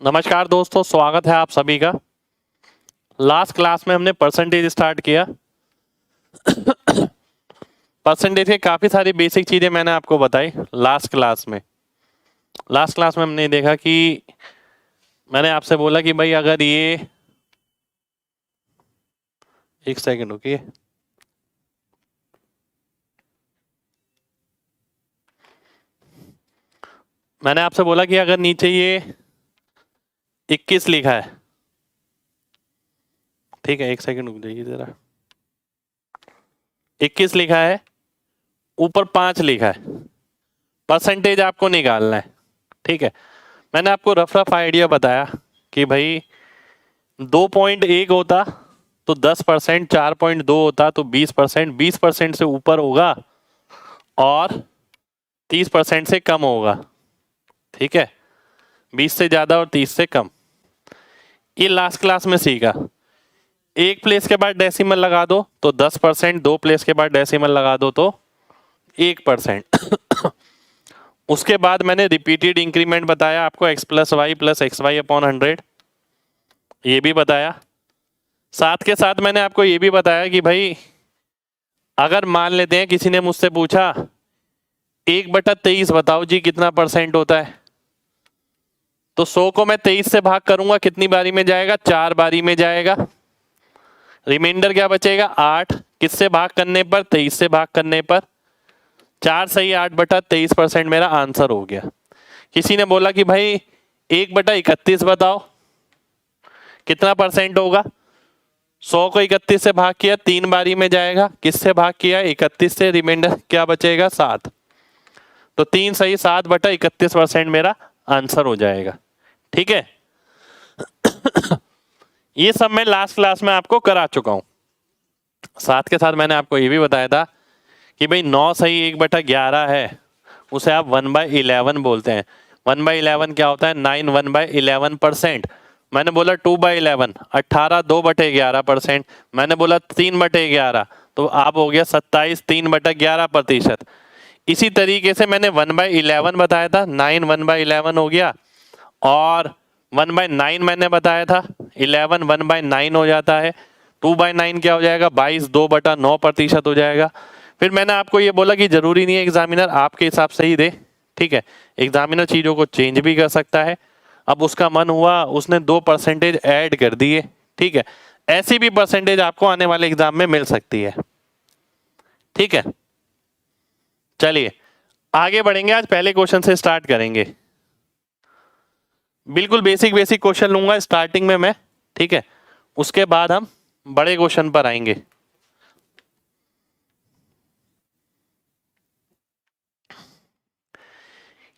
नमस्कार दोस्तों, स्वागत है आप सभी का। लास्ट क्लास में हमने परसेंटेज स्टार्ट किया। परसेंटेज के काफ़ी सारी बेसिक चीज़ें मैंने आपको बताई लास्ट क्लास में। हमने देखा कि मैंने आपसे बोला कि भाई अगर ये एक सेकंड रुकिए। मैंने आपसे बोला कि अगर नीचे ये 21 लिखा है, ठीक है, एक सेकंड रुक जाइए जरा। 21 लिखा है, ऊपर 5 लिखा है, परसेंटेज आपको निकालना है। ठीक है, मैंने आपको रफ रफ आइडिया बताया कि भाई 2.1 होता तो 10%, 4.2 होता तो 20%, 20% से ऊपर होगा और 30% से कम होगा। ठीक है, 20 से ज़्यादा और 30 से कम। ये लास्ट क्लास में सीखा। एक प्लेस के बाद डेसिमल लगा दो तो 10%, दो प्लेस के बाद डेसिमल लगा दो तो 1%। उसके बाद मैंने रिपीटेड इंक्रीमेंट बताया आपको, x plus Y plus x Y upon 100, ये भी बताया। साथ के साथ मैंने आपको ये भी बताया कि भाई अगर मान लेते हैं किसी ने मुझसे पूछा 1/23 बताओ जी कितना परसेंट होता है, तो 100 को मैं 23 से भाग करूंगा, कितनी बारी में जाएगा? 4 बारी में जाएगा। रिमाइंडर क्या बचेगा? 8। किससे भाग करने पर? 23 से भाग करने पर। 4 सही 8/23% मेरा आंसर हो गया। किसी ने बोला कि भाई 1/31 बताओ कितना परसेंट होगा, 100 को 31 से भाग किया, 3 बारी में जाएगा। किससे भाग किया? 31 से। रिमाइंडर क्या बचेगा? 7। तो 3 सही 7/31% मेरा आंसर हो जाएगा। ठीक है, ये सब मैं लास्ट क्लास में आपको करा चुका हूं। साथ के साथ मैंने आपको ये भी बताया था कि भाई 9 सही 1/11 है, उसे आप 1/11 बोलते हैं। 1/11 क्या होता है? 9 1/11%। मैंने बोला 2/11, 18 2/11%। मैंने बोला 3/11, तो आप हो गया 27 3/11%। इसी तरीके से मैंने 1/11 बताया था, 9 1/11 हो गया, और 1/9 मैंने बताया था, 11 1/9 हो जाता है। 2/9 क्या हो जाएगा? 22 2/9% हो जाएगा। फिर मैंने आपको ये बोला कि जरूरी नहीं है एग्जामिनर आपके हिसाब से ही दे। ठीक है, एग्जामिनर चीज़ों को चेंज भी कर सकता है। अब उसका मन हुआ, उसने 2% ऐड कर दिए। ठीक है, ऐसी भी परसेंटेज आपको आने वाले एग्जाम में मिल सकती है। ठीक है, चलिए आगे बढ़ेंगे। आज पहले क्वेश्चन से स्टार्ट करेंगे। बिल्कुल बेसिक बेसिक क्वेश्चन लूंगा स्टार्टिंग में मैं। ठीक है, उसके बाद हम बड़े क्वेश्चन पर आएंगे।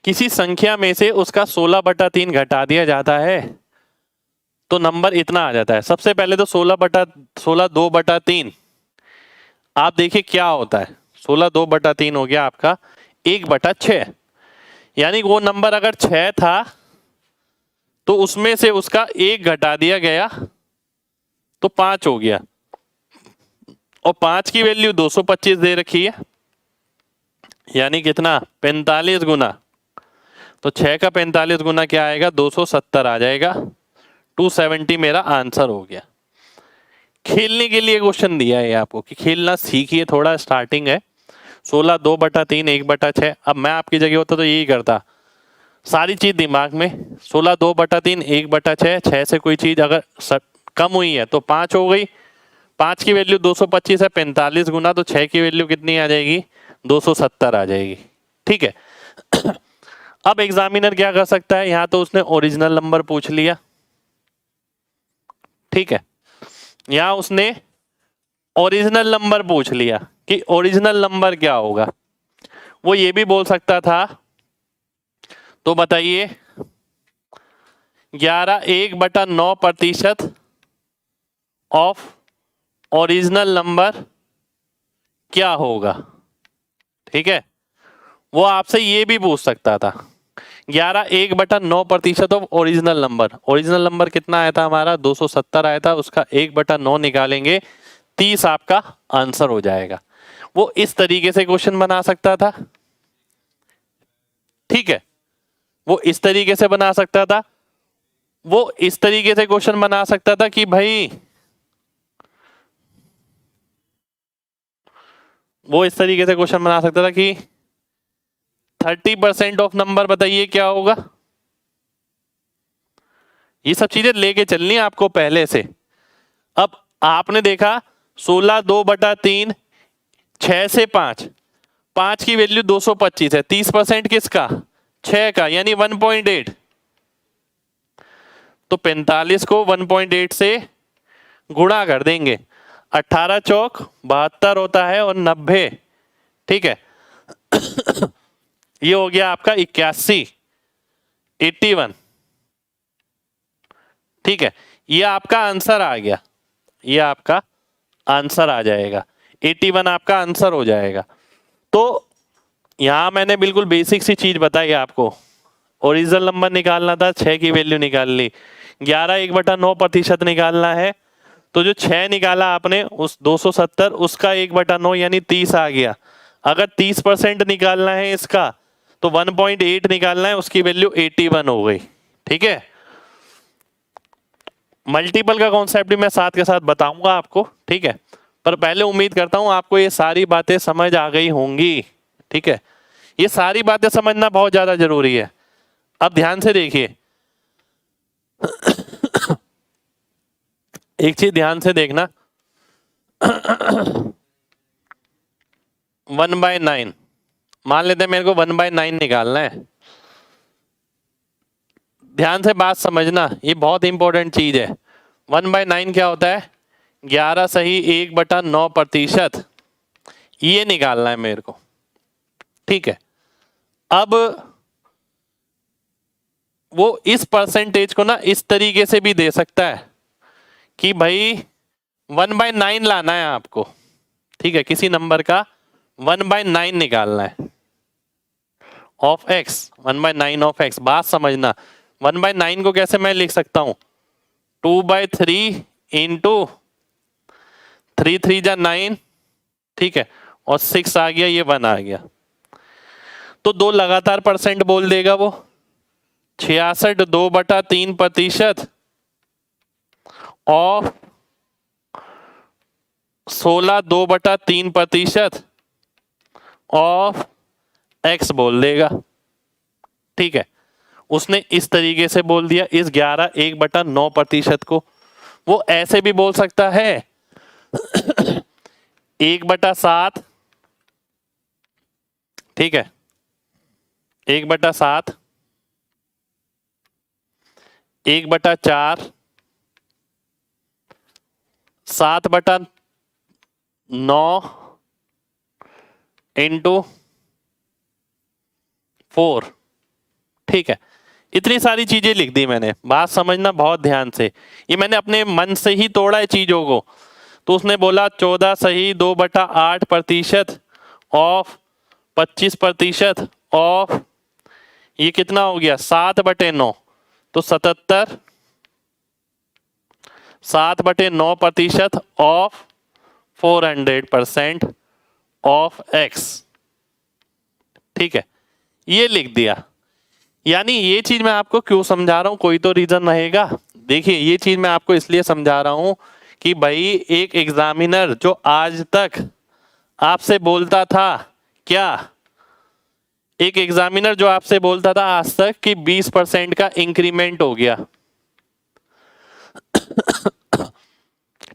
किसी संख्या में से उसका 16/3 घटा दिया जाता है तो नंबर इतना आ जाता है। सबसे पहले तो 16 2/3 आप देखिए क्या होता है। 16 2/3 हो गया आपका 1/6, यानी वो नंबर अगर 6 था तो उसमें से उसका 1 घटा दिया गया तो 5 हो गया, और 5 की वैल्यू 225 दे रखी है, यानी कितना? 45 गुना। तो 6 का 45 गुना क्या आएगा? 270 आ जाएगा। 270 मेरा आंसर हो गया। खेलने के लिए क्वेश्चन दिया है आपको कि खेलना सीखिए, थोड़ा स्टार्टिंग है। 16 2/3 1/6। अब मैं आपकी जगह होता तो यही करता, सारी चीज दिमाग में। 16 2/3 1/6, 6 से कोई चीज अगर कम हुई है तो 5 हो गई। 5 की वैल्यू 225 है, 45 गुना, तो 6 की वैल्यू कितनी आ जाएगी? 270 आ जाएगी। ठीक है। अब एग्जामिनर क्या कर सकता है? यहां तो उसने ओरिजिनल नंबर पूछ लिया। ठीक है, यहां उसने ओरिजिनल नंबर पूछ लिया कि ओरिजिनल नंबर क्या होगा। वो ये भी बोल सकता था, तो बताइए 11 1/9% ऑफ ओरिजिनल नंबर क्या होगा। ठीक है, वो आपसे ये भी पूछ सकता था 11 1/9% of original number. Original number कितना आया था हमारा? 270 आया था, उसका 1/9 निकालेंगे, 30 आपका आंसर हो जाएगा। वो इस तरीके से क्वेश्चन बना सकता था। ठीक है, वो इस तरीके से बना सकता था। वो इस तरीके से क्वेश्चन बना सकता था कि भाई, वो इस तरीके से क्वेश्चन बना सकता था कि 30% ऑफ नंबर बताइए क्या होगा। ये सब चीजें लेके चलनी है आपको पहले से। अब आपने देखा 16 2/3, 6 से 5, 5 की वैल्यू 225 है, 30% किसका, 6 का, यानी 1.8। तो 45 को 1.8 से गुणा कर देंगे, 18 चौक 72 होता है और 90, ठीक है। ये हो गया आपका 81, 81, ठीक है। ये आपका आंसर आ गया, ये आपका आंसर आ जाएगा, 81 आपका आंसर हो जाएगा। तो यहां मैंने बिल्कुल बेसिक सी चीज बताई आपको, ओरिजिनल नंबर निकालना था, 6 की वैल्यू निकाल ली, 11 1/9% निकालना है, तो जो 6 निकाला आपने उस 270, उसका 1/9 यानी 30 आ गया। अगर 30% निकालना है इसका तो 1.8 निकालना है, उसकी वैल्यू 81 हो गई, ठीक है। मल्टीपल का कॉन्सेप्ट भी मैं साथ के साथ बताऊंगा आपको, ठीक है। पर पहले उम्मीद करता हूं आपको ये सारी बातें समझ आ गई होंगी, ठीक है। ये सारी बातें समझना बहुत ज्यादा जरूरी है। अब ध्यान से देखिए, एक चीज ध्यान से देखना, 1/9 मान लेते हैं, मेरे को 1/9 निकालना है। ध्यान से बात समझना, ये बहुत इंपॉर्टेंट चीज है। 1/9 क्या होता है, 11 सही 1/9%, ये निकालना है मेरे को, ठीक है। अब वो इस परसेंटेज को ना इस तरीके से भी दे सकता है कि भाई 1/9 लाना है आपको, ठीक है, किसी नंबर का 1/9 निकालना है ऑफ x, 1/9 ऑफ x। बात समझना, 1/9 को कैसे मैं लिख सकता हूं, 2/3 इंटू 3 3 जा 9, ठीक है, और 6 आ गया, ये 1 आ गया। तो दो लगातार परसेंट बोल देगा वो, 66 2/3% ऑफ 16 2/3% ऑफ x बोल देगा, ठीक है। उसने इस तरीके से बोल दिया। इस 11 1/9% को वो ऐसे भी बोल सकता है 1/7, ठीक है, 1/7, 1/4, 7/9 इंटू 4, ठीक है। इतनी सारी चीजें लिख दी मैंने, बात समझना बहुत ध्यान से। ये मैंने अपने मन से ही तोड़ा है चीजों को। तो उसने बोला 14 सही 2/8% ऑफ 25% ऑफ, ये कितना हो गया 7/9, तो 77, 7/9% ऑफ 400% ऑफ x, ठीक है, ये लिख दिया। यानी ये चीज मैं आपको क्यों समझा रहा हूं, कोई तो रीजन रहेगा। देखिए ये चीज मैं आपको इसलिए समझा रहा हूं कि भाई एक एग्जामिनर जो आज तक आपसे बोलता था, क्या, एक एग्जामिनर जो आपसे बोलता था आज तक कि 20% का इंक्रीमेंट हो गया,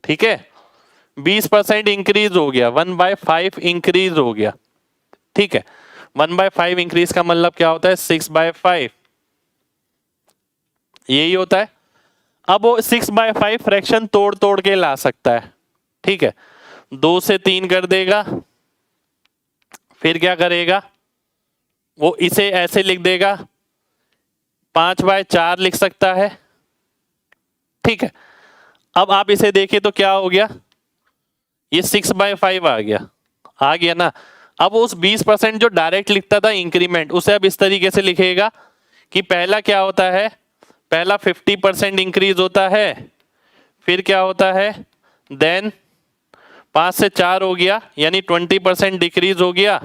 ठीक है, 20% इंक्रीज हो गया, 1/5 इंक्रीज हो गया, ठीक है। 1/5 इंक्रीज का मतलब क्या होता है, 6/5, यही होता है। अब वो 6/5 फ्रैक्शन तोड़ तोड़ के ला सकता है, ठीक है। 2 से 3 कर देगा, फिर क्या करेगा, वो इसे ऐसे लिख देगा, 5/4 लिख सकता है, ठीक है। अब आप इसे देखिए तो क्या हो गया, ये 6/5 आ गया ना। अब उस 20% जो डायरेक्ट लिखता था इंक्रीमेंट, उसे अब इस तरीके से लिखेगा कि पहला क्या होता है, पहला 50% इंक्रीज होता है, फिर क्या होता है, देन 5 से 4 हो गया यानी 20% डिक्रीज हो गया,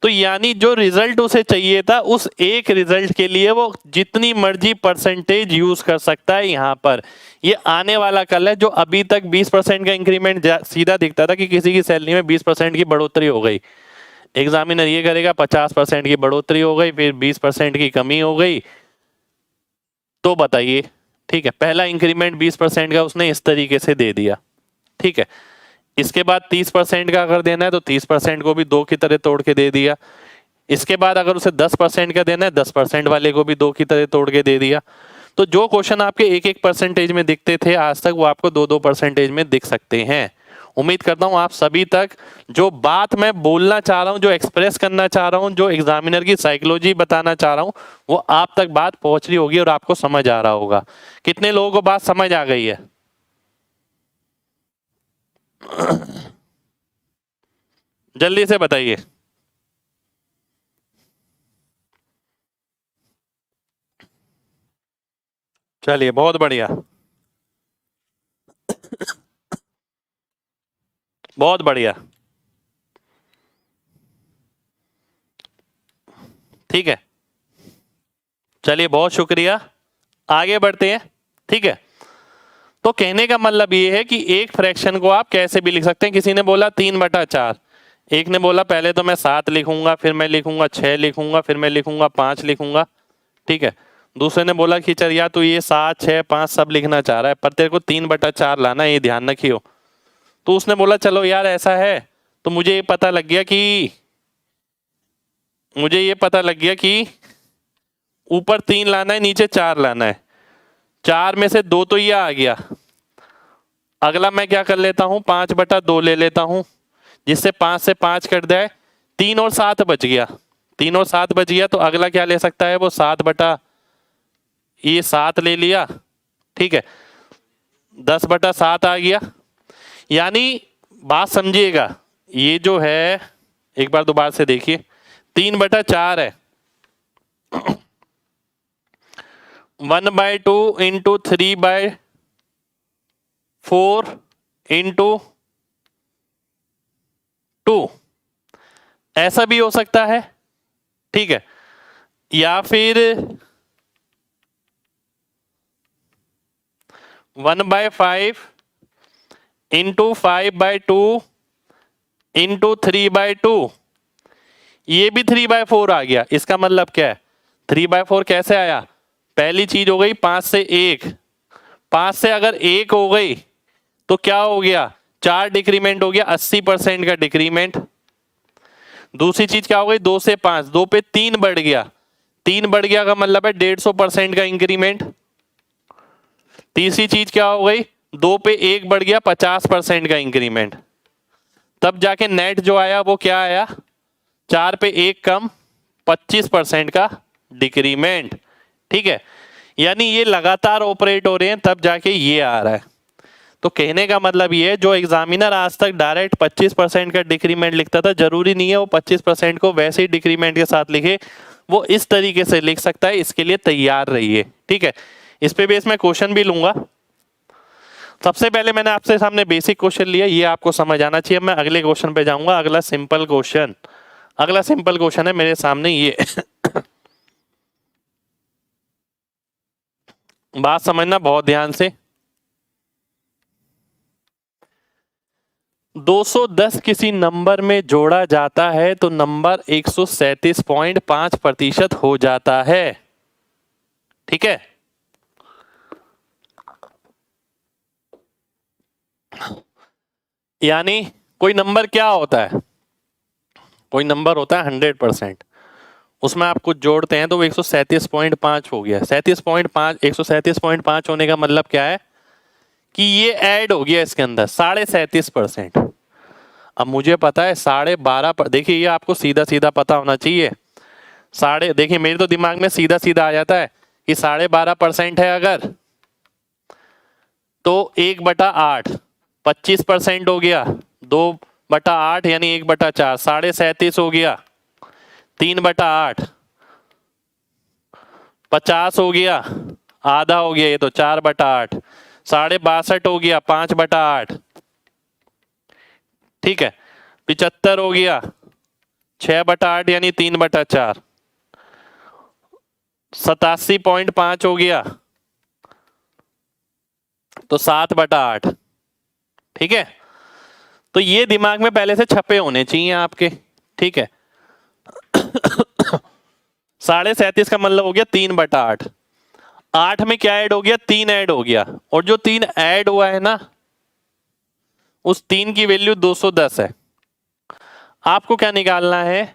तो यानी जो रिजल्ट उसे चाहिए था उस एक रिजल्ट के लिए वो जितनी मर्जी परसेंटेज यूज कर सकता है। यहाँ पर ये आने वाला कल है, जो अभी तक 20% का इंक्रीमेंट सीधा दिखता था कि किसी की सैलरी में 20% की बढ़ोतरी हो गई, एग्जामिनर ये करेगा 50% की बढ़ोतरी हो गई, फिर 20% की कमी हो गई। तो बताइए, ठीक है, पहला इंक्रीमेंट 20% का उसने इस तरीके से दे दिया, ठीक है। इसके बाद 30% का अगर देना है तो 30% को भी 2 की तरह तोड़ के दे दिया। इसके बाद अगर उसे 10% का देना है 10% वाले को भी 2 की तरह तोड़ के दे दिया। तो जो क्वेश्चन आपके 1-1 परसेंटेज में दिखते थे आज तक, वो आपको 2-2 परसेंटेज में दिख सकते हैं। उम्मीद करता हूं आप सभी तक जो बात मैं बोलना चाह रहा हूं, जो एक्सप्रेस करना चाह रहा हूं, जो एग्जामिनर की साइकोलॉजी बताना चाह रहा हूं, वो आप तक बात पहुंच रही होगी और आपको समझ आ रहा होगा। कितने लोगों को बात समझ आ गई है? जल्दी से बताइए। चलिए, बहुत बढ़िया, बहुत बढ़िया, ठीक है। चलिए, बहुत शुक्रिया, आगे बढ़ते हैं, ठीक है। तो कहने का मतलब ये है कि एक फ्रैक्शन को आप कैसे भी लिख सकते हैं। किसी ने बोला 3/4, एक ने बोला पहले तो मैं 7 लिखूंगा, फिर मैं लिखूंगा 6 लिखूंगा, फिर मैं लिखूंगा 5 लिखूंगा, ठीक है। दूसरे ने बोला कि चल यार तू ये 7, 6, 5 सब लिखना चाह रहा है, पर तेरे को 3/4 लाना, ये ध्यान रखियो। तो उसने बोला चलो यार ऐसा है, तो मुझे ये पता लग गया कि ऊपर 3 लाना है, नीचे 4 लाना है। 4 में से 2 तो ये आ गया, अगला मैं क्या कर लेता हूं, 5/2 ले लेता हूं, जिससे 5 से 5 कट जाए, 3 और 7 बच गया, 3 और 7 बच गया। तो अगला क्या ले सकता है, वो 7 ले लिया, ठीक है, 10/7 आ गया। यानी बात समझिएगा, ये जो है एक बार दोबारा से देखिए, 3/4 है, 1/2 इंटू 3/4 इंटू 2, ऐसा भी हो सकता है, ठीक है। या फिर 1/5 इंटू 5/2 इंटू 3/2, ये भी 3/4 आ गया। इसका मतलब क्या है, 3/4 कैसे आया, पहली चीज हो गई 5 से 1, 5 से अगर 1 हो गई तो क्या हो गया, 4 डिक्रीमेंट हो गया, 80% का डिक्रीमेंट। दूसरी चीज क्या हो गई, 2 से 5, 2 पे 3 बढ़ गया, 3 बढ़ गया का मतलब है 150% का इंक्रीमेंट। तीसरी चीज क्या हो गई, 2 पे 1 बढ़ गया, 50% का इंक्रीमेंट। तब जाके नेट जो आया वो क्या आया, 4 पे 1 कम, 25% का डिक्रीमेंट, ठीक है। यानी ये लगातार ऑपरेट हो रहे हैं, तब जाके ये आ रहा है। तो कहने का मतलब ये है, जो एग्जामिनर आज तक डायरेक्ट 25% का डिक्रीमेंट लिखता था, जरूरी नहीं है वो 25% को वैसे ही डिक्रीमेंट के साथ लिखे, वो इस तरीके से लिख सकता है। इसके लिए तैयार रहिए, ठीक है। इस पे बेस मैं क्वेश्चन भी लूंगा। सबसे पहले मैंने आपसे सामने बेसिक क्वेश्चन लिया, ये आपको समझ आना चाहिए। मैं अगले क्वेश्चन पे जाऊंगा। अगला सिंपल क्वेश्चन है मेरे सामने ये बात समझना बहुत ध्यान से। 210 किसी नंबर में जोड़ा जाता है तो नंबर 137.5% हो जाता है, ठीक है। यानी कोई नंबर क्या होता है, कोई नंबर होता है 100%, उसमें आप कुछ जोड़ते हैं तो वो 137.5 हो गया। 37.5, 137.5 होने का मतलब क्या है कि ये ऐड हो गया इसके अंदर 37.5%। अब मुझे पता है 12.5, देखिए ये आपको सीधा सीधा पता होना चाहिए। देखिए मेरे तो दिमाग में सीधा सीधा आ जाता है कि 12.5% है अगर, तो 1/8 25% हो गया, 2/8 यानी 1/4 37.5 हो गया, 3/8 50 हो गया, आधा हो गया, ये तो 4/8 62.5 हो गया, 5/8, ठीक है, 75 हो गया, 6/8 यानी 3/4, 87.5 हो गया तो 7/8। ठीक है, तो ये दिमाग में पहले से छपे होने चाहिए आपके। ठीक है 37.5 का मतलब हो गया 3/8। 8 में क्या ऐड हो गया, 3 ऐड हो गया, और जो 3 ऐड हुआ है ना उस 3 की वैल्यू 210 है। आपको क्या निकालना है,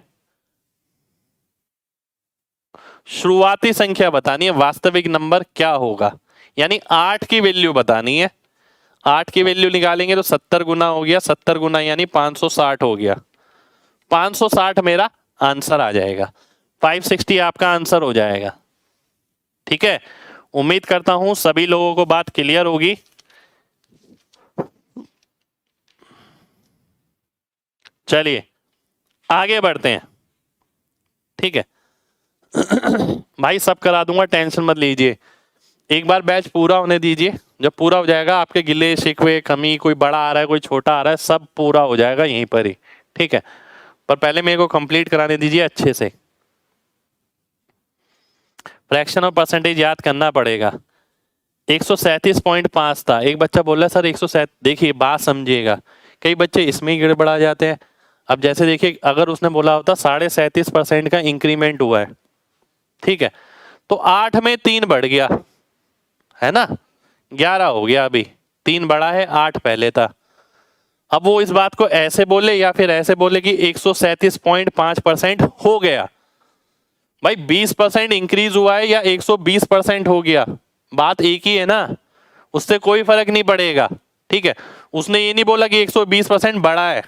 शुरुआती संख्या बतानी है, वास्तविक नंबर क्या होगा, यानी 8 की वैल्यू बतानी है। 8 की वैल्यू निकालेंगे तो 70 गुना हो गया, 70 गुना यानी 560 हो गया। 560 मेरा आंसर आ जाएगा, 560 आपका आंसर हो जाएगा। ठीक है, उम्मीद करता हूं सभी लोगों को बात क्लियर होगी। चलिए आगे बढ़ते हैं। ठीक है भाई सब करा दूंगा, टेंशन मत लीजिए, एक बार बैच पूरा होने दीजिए। जब पूरा हो जाएगा आपके गिले शिकवे कमी, कोई बड़ा आ रहा है कोई छोटा आ रहा है, सब पूरा हो जाएगा यहीं पर ही। ठीक है, पर पहले मेरे को कंप्लीट कराने दीजिए अच्छे से। फ्रैक्शन और परसेंटेज याद करना पड़ेगा। 137.5 था, एक बच्चा बोल रहा है सर 137। देखिए बात समझिएगा, कई बच्चे इसमें ही गड़बड़ा जाते हैं। अब जैसे देखिए अगर उसने बोला होता 37.5% का इंक्रीमेंट हुआ है, ठीक है, तो 8 में 3 बढ़ गया है ना, 11 हो गया, अभी 3 बढ़ा है, 8 पहले था। अब वो इस बात को ऐसे बोले या फिर ऐसे बोले कि 137.5% हो गया। भाई 20% इंक्रीज हुआ है या 120% हो गया, बात एक ही है ना, उससे कोई फर्क नहीं पड़ेगा। ठीक है, उसने ये नहीं बोला कि 120% बढ़ा है।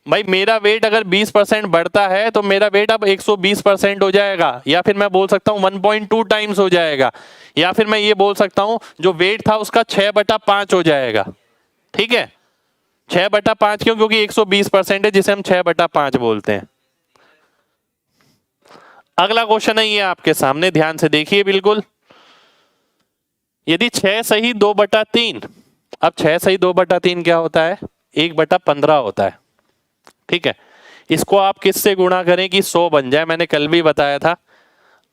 भाई मेरा वेट अगर 20% बढ़ता है तो मेरा वेट अब 120% हो जाएगा, या फिर मैं बोल सकता हूं 1.2 टाइम्स हो जाएगा, या फिर मैं ये बोल सकता हूं जो वेट था उसका 6/5 हो जाएगा। ठीक है, 6/5 क्यों, क्योंकि 120% है जिसे हम 6/5 बोलते हैं। अगला क्वेश्चन है ये आपके सामने, ध्यान से देखिए बिल्कुल। यदि 6 सही 2/3, अब 6 सही 2/3 क्या होता है, 1/15 होता है। ठीक है, इसको आप किससे गुणा करें कि 100 बन जाए, मैंने कल भी बताया था।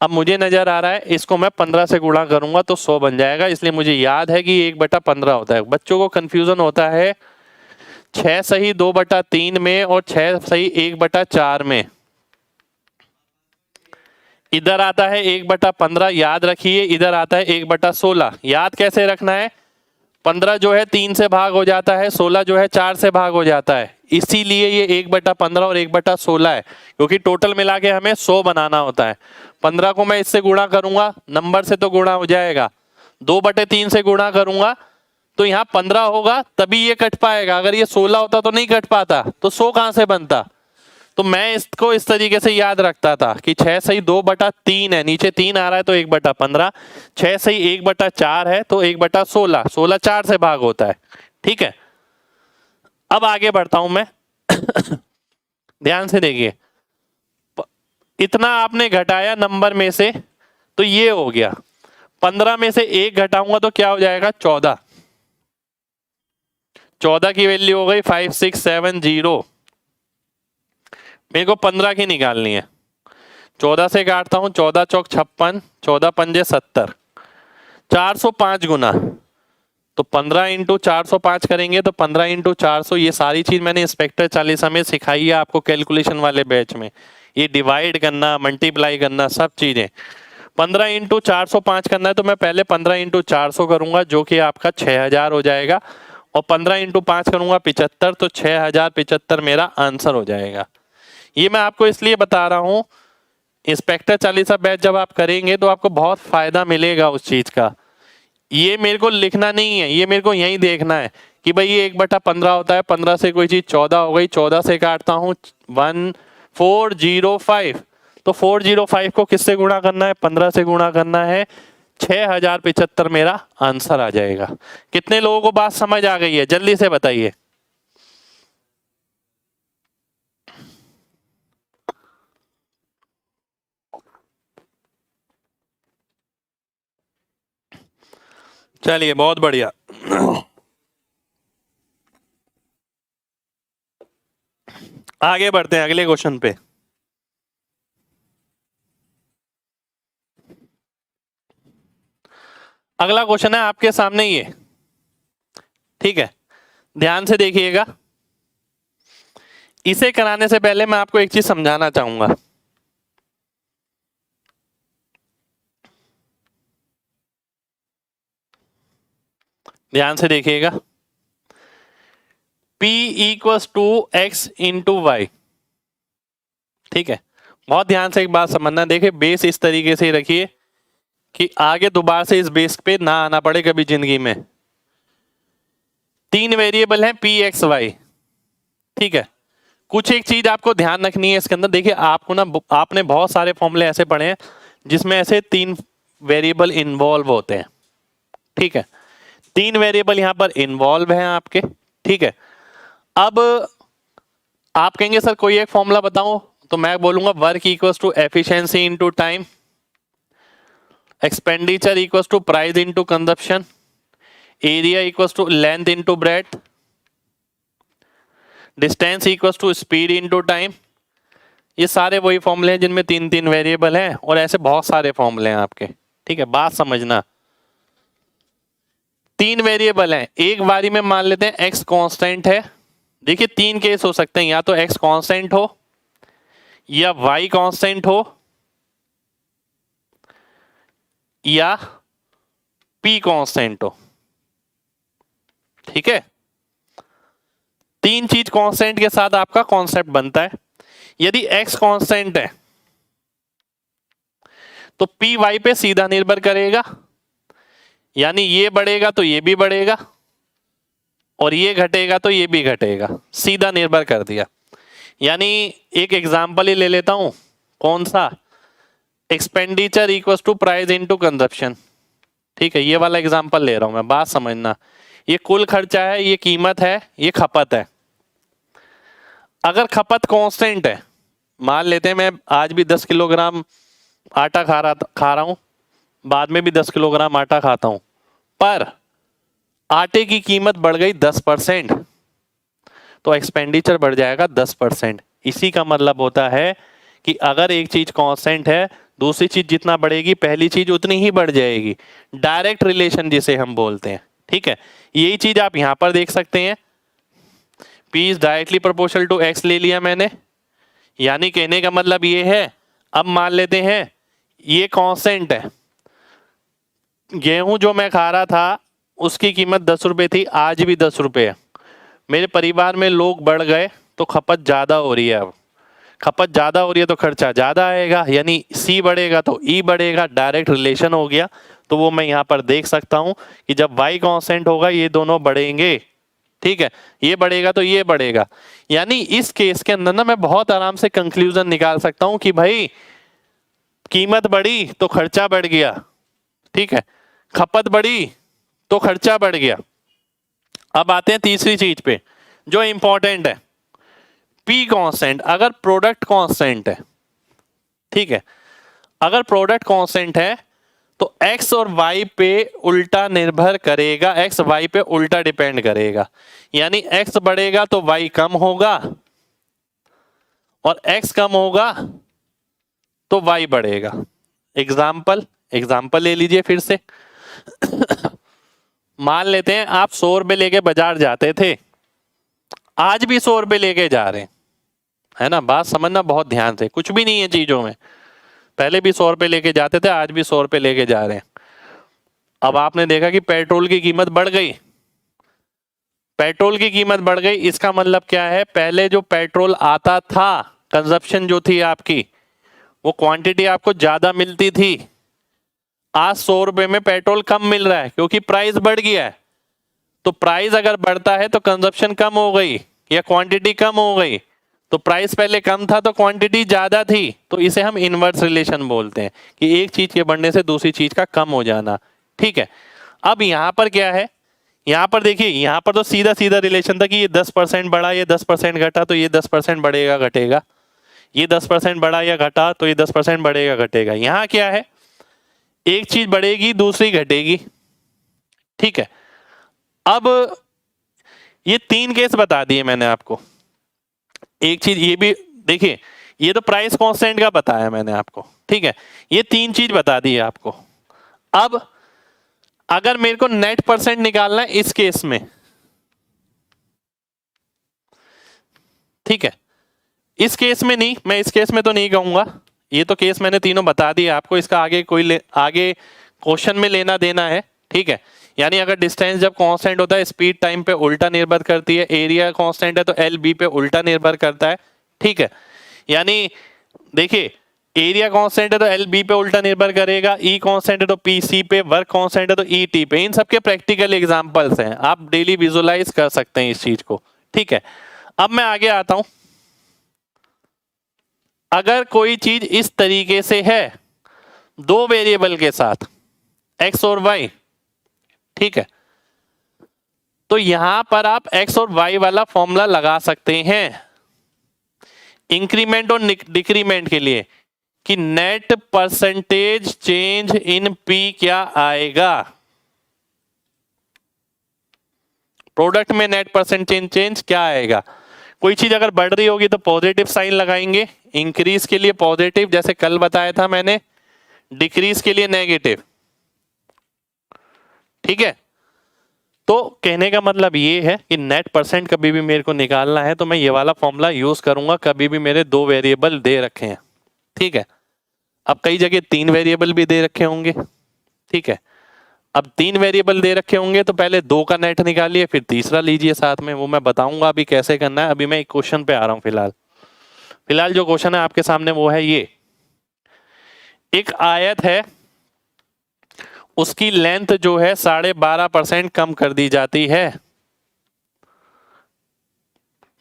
अब मुझे नजर आ रहा है इसको मैं 15 से गुणा करूंगा तो 100 बन जाएगा, इसलिए मुझे याद है कि 1/15 होता है। बच्चों को कंफ्यूजन होता है 6 सही 2/3 में और 6 सही 1/4 में। इधर आता है 1/15, याद रखिए, इधर आता है 1/16। याद कैसे रखना है, 15 जो है 3 से भाग हो जाता है, 16 जो है 4 से भाग हो जाता है, इसीलिए ये 1/15 और 1/16 है, क्योंकि टोटल मिला के हमें 100 बनाना होता है। 15 को मैं इससे गुणा करूंगा, नंबर से तो गुणा हो जाएगा, 2/3 से गुणा करूंगा तो यहाँ 15 होगा तभी ये कट पाएगा, अगर ये 16 होता तो नहीं कट पाता, तो 100 कहां से बनता। तो मैं इसको इस तरीके से याद रखता था कि 6 सही 2/3 है, नीचे 3 आ रहा है तो 1/15, 6 सही 1/4 है तो 1/16, 16 4 से भाग होता है। ठीक है, अब आगे बढ़ता हूं मैं ध्यान से देखिए, इतना आपने घटाया नंबर में से तो ये हो गया, 15 में से 1 घटाऊंगा तो क्या हो जाएगा 14, 14 की वैल्यू हो गई 5670। मेरे को 15 की निकालनी है, 14 से काटता हूं, 14 चौक 56, 14 पंजे 70, 405 गुना, तो 15 इंटू 405 करेंगे तो 15 इंटू 400, ये सारी चीज मैंने इंस्पेक्टर 40 में सिखाई है आपको कैलकुलेशन वाले बैच में, ये डिवाइड करना मल्टीप्लाई करना सब चीजें। 15 इंटू 405 करना है तो मैं पहले 15 इंटू 400 करूंगा जो कि आपका 6000 हो जाएगा, और 15 इंटू 5 करूंगा 75, तो 6075 मेरा आंसर हो जाएगा। ये मैं आपको इसलिए बता रहा हूं, इंस्पेक्टर 40 बैच जब आप करेंगे तो आपको बहुत फायदा मिलेगा उस चीज का। ये मेरे को लिखना नहीं है, ये मेरे को यही देखना है कि भाई ये 1/15 होता है, 15 से कोई चीज 14 हो गई, 14 से काटता हूं 1405, तो 405 को किससे गुणा करना है, 15 से गुणा करना है, 6075 मेरा आंसर आ जाएगा। कितने लोगों को बात समझ आ गई है, जल्दी से बताइए। चलिए बहुत बढ़िया आगे बढ़ते हैं अगले क्वेश्चन पे। अगला क्वेश्चन है आपके सामने ये, ठीक है, ध्यान से देखिएगा। इसे कराने से पहले मैं आपको एक चीज समझाना चाहूंगा। ध्यान से देखिएगा, P equals to X into Y, ठीक है। बहुत ध्यान से एक बात समझना, देखिए बेस इस तरीके से रखिए कि आगे दोबारा से इस बेस पे ना आना पड़े कभी जिंदगी में। तीन वेरिएबल हैं P एक्स वाई, ठीक है। कुछ एक चीज आपको ध्यान रखनी है इसके अंदर। देखिए आपको ना, आपने बहुत सारे फॉर्मूले ऐसे पढ़े हैं जिसमें ऐसे तीन वेरिएबल इन्वॉल्व होते हैं, ठीक है। तीन वेरिएबल यहां पर इन्वॉल्व हैं आपके, ठीक है। अब आप कहेंगे सर कोई एक फॉर्मूला बताओ, तो मैं बोलूंगा work equals to efficiency into time, expenditure equals to price into consumption, area equals to length into breadth, distance equals to speed into time. ये सारे वही फॉर्मूले हैं जिनमें तीन तीन वेरिएबल हैं, और ऐसे बहुत सारे फॉर्मूले हैं आपके, ठीक है। बात समझना, तीन वेरिएबल हैं, एक बारी में मान लेते हैं x कांस्टेंट है। देखिए तीन केस हो सकते हैं, या तो x कांस्टेंट हो, या y कांस्टेंट हो, या p कांस्टेंट हो, ठीक है। तीन चीज कांस्टेंट के साथ आपका कॉन्सेप्ट बनता है। यदि x कांस्टेंट है तो p y पे सीधा निर्भर करेगा, यानी ये बढ़ेगा तो ये भी बढ़ेगा, और ये घटेगा तो ये भी घटेगा, सीधा निर्भर कर दिया। यानी एक एग्जांपल ही ले लेता हूं, कौन सा, expenditure equals to price into consumption, ठीक है। ये वाला एग्जांपल ले रहा हूं मैं, बात समझना। ये कुल खर्चा है, ये कीमत है, ये खपत है। अगर खपत कांस्टेंट है, मान लेते हैं मैं आज भी 10 किलोग्राम आटा खा रहा हूं, बाद में भी 10 किलोग्राम आटा खाता हूं, पर आटे की कीमत बढ़ गई 10%, तो एक्सपेंडिचर बढ़ जाएगा 10%। इसी का मतलब होता है कि अगर एक चीज कांस्टेंट है, दूसरी चीज जितना बढ़ेगी पहली चीज उतनी ही बढ़ जाएगी। डायरेक्ट रिलेशन जिसे हम बोलते हैं, ठीक है। यही चीज आप यहां पर देख सकते हैं, P is directly proportional to X ले लिया मैंने, यानी कहने का मतलब ये है, अब मान लेते हैं ये कांस्टेंट है, गेहूं जो मैं खा रहा था उसकी कीमत 10 रुपए थी, आज भी 10 रुपए है। मेरे परिवार में लोग बढ़ गए तो खपत ज्यादा हो रही है, अब खपत ज्यादा हो रही है तो खर्चा ज्यादा आएगा, यानी C बढ़ेगा तो E बढ़ेगा, डायरेक्ट रिलेशन हो गया। तो वो मैं यहाँ पर देख सकता हूं कि जब Y कांस्टेंट होगा ये दोनों बढ़ेंगे, ठीक है, ये बढ़ेगा तो ये बढ़ेगा। यानी इस केस के अंदर ना मैं बहुत आराम से कंक्लूजन निकाल सकता हूं कि भाई कीमत बढ़ी तो खर्चा बढ़ गया, ठीक है, खपत बढ़ी तो खर्चा बढ़ गया। अब आते हैं तीसरी चीज पे जो इंपॉर्टेंट है, P कांस्टेंट। अगर प्रोडक्ट कांस्टेंट है, ठीक है, अगर प्रोडक्ट कांस्टेंट है तो X और Y पे उल्टा निर्भर करेगा, X Y पे उल्टा डिपेंड करेगा। यानी X बढ़ेगा तो Y कम होगा, और X कम होगा तो Y बढ़ेगा। एग्जाम्पल ले लीजिए फिर से। मान लेते हैं आप 100 रुपए लेके बाजार जाते थे, आज भी 100 रुपए लेके जा रहे हैं, है ना। बात समझना बहुत ध्यान से, कुछ भी नहीं है चीजों में। पहले भी 100 रुपए लेके जाते थे, आज भी 100 रुपए लेके जा रहे हैं। अब आपने देखा कि पेट्रोल की कीमत बढ़ गई, पेट्रोल की कीमत बढ़ गई, इसका मतलब क्या है, पहले जो पेट्रोल आता था, कंजप्शन जो थी आपकी, वो क्वांटिटी आपको ज्यादा मिलती थी। आज 100 रुपए में पेट्रोल कम मिल रहा है क्योंकि प्राइस बढ़ गया है। तो प्राइस अगर बढ़ता है तो कंजप्शन कम हो गई या क्वांटिटी कम हो गई। तो प्राइस पहले कम था तो क्वांटिटी ज्यादा थी, तो इसे हम इनवर्स रिलेशन बोलते हैं कि एक चीज के बढ़ने से दूसरी चीज का कम हो जाना, ठीक है। अब यहां पर क्या है, यहां पर देखिए, यहां पर तो सीधा सीधा रिलेशन था कि ये 10% बढ़ा, ये 10% घटा, तो ये 10% बढ़ेगा घटेगा, ये 10% बढ़ा या घटा तो ये 10% बढ़ेगा घटेगा। यहां क्या है, एक चीज बढ़ेगी दूसरी घटेगी, ठीक है। अब ये तीन केस बता दिए मैंने आपको। एक चीज ये भी देखिए, ये तो प्राइस कांस्टेंट का बताया मैंने आपको, ठीक है, ये 3 चीज बता दी है आपको। अब अगर मेरे को नेट परसेंट निकालना है इस केस में, ठीक है, इस केस में नहीं, मैं इस केस में तो नहीं कहूंगा, ये तो केस मैंने तीनों बता दिए आपको, इसका आगे कोई आगे क्वेश्चन में लेना देना है, ठीक है। यानी अगर डिस्टेंस जब कांस्टेंट होता है स्पीड टाइम पे उल्टा निर्भर करती है, एरिया कांस्टेंट है तो एल बी पे उल्टा निर्भर करता है, ठीक है। यानी देखिए, एरिया कांस्टेंट है तो एल बी पे उल्टा निर्भर करेगा, ई कांस्टेंट है तो पी सी पे, वर्क कांस्टेंट है तो ई टी पे। इन सबके प्रैक्टिकल एग्जांपल्स हैं, आप डेली विजुअलाइज कर सकते हैं इस चीज को, ठीक है। अब मैं आगे आता हूं, अगर कोई चीज इस तरीके से है दो वेरिएबल के साथ x और y, ठीक है, तो यहां पर आप x और y वाला फॉर्मूला लगा सकते हैं इंक्रीमेंट और डिक्रीमेंट के लिए कि net percentage change in p क्या आएगा, प्रोडक्ट में नेट परसेंटेज चेंज क्या आएगा। कोई चीज अगर बढ़ रही होगी तो पॉजिटिव साइन लगाएंगे, इंक्रीज के लिए पॉजिटिव जैसे कल बताया था मैंने, डिक्रीज के लिए नेगेटिव, ठीक है। तो कहने का मतलब ये है कि नेट परसेंट कभी भी मेरे को निकालना है तो मैं ये वाला फॉर्मूला यूज करूंगा, कभी भी मेरे दो वेरिएबल दे रखे हैं, ठीक है। अब कई जगह 3 वेरिएबल भी दे रखे होंगे, ठीक है। अब 3 वेरिएबल दे रखे होंगे तो पहले 2 का नेट निकालिए फिर तीसरा लीजिए साथ में, वो मैं बताऊंगा अभी कैसे करना है। अभी मैं एक क्वेश्चन पे आ रहा हूं, फिलहाल जो क्वेश्चन है आपके सामने वो है ये, एक आयत है, उसकी लेंथ जो है 12.5% कम कर दी जाती है,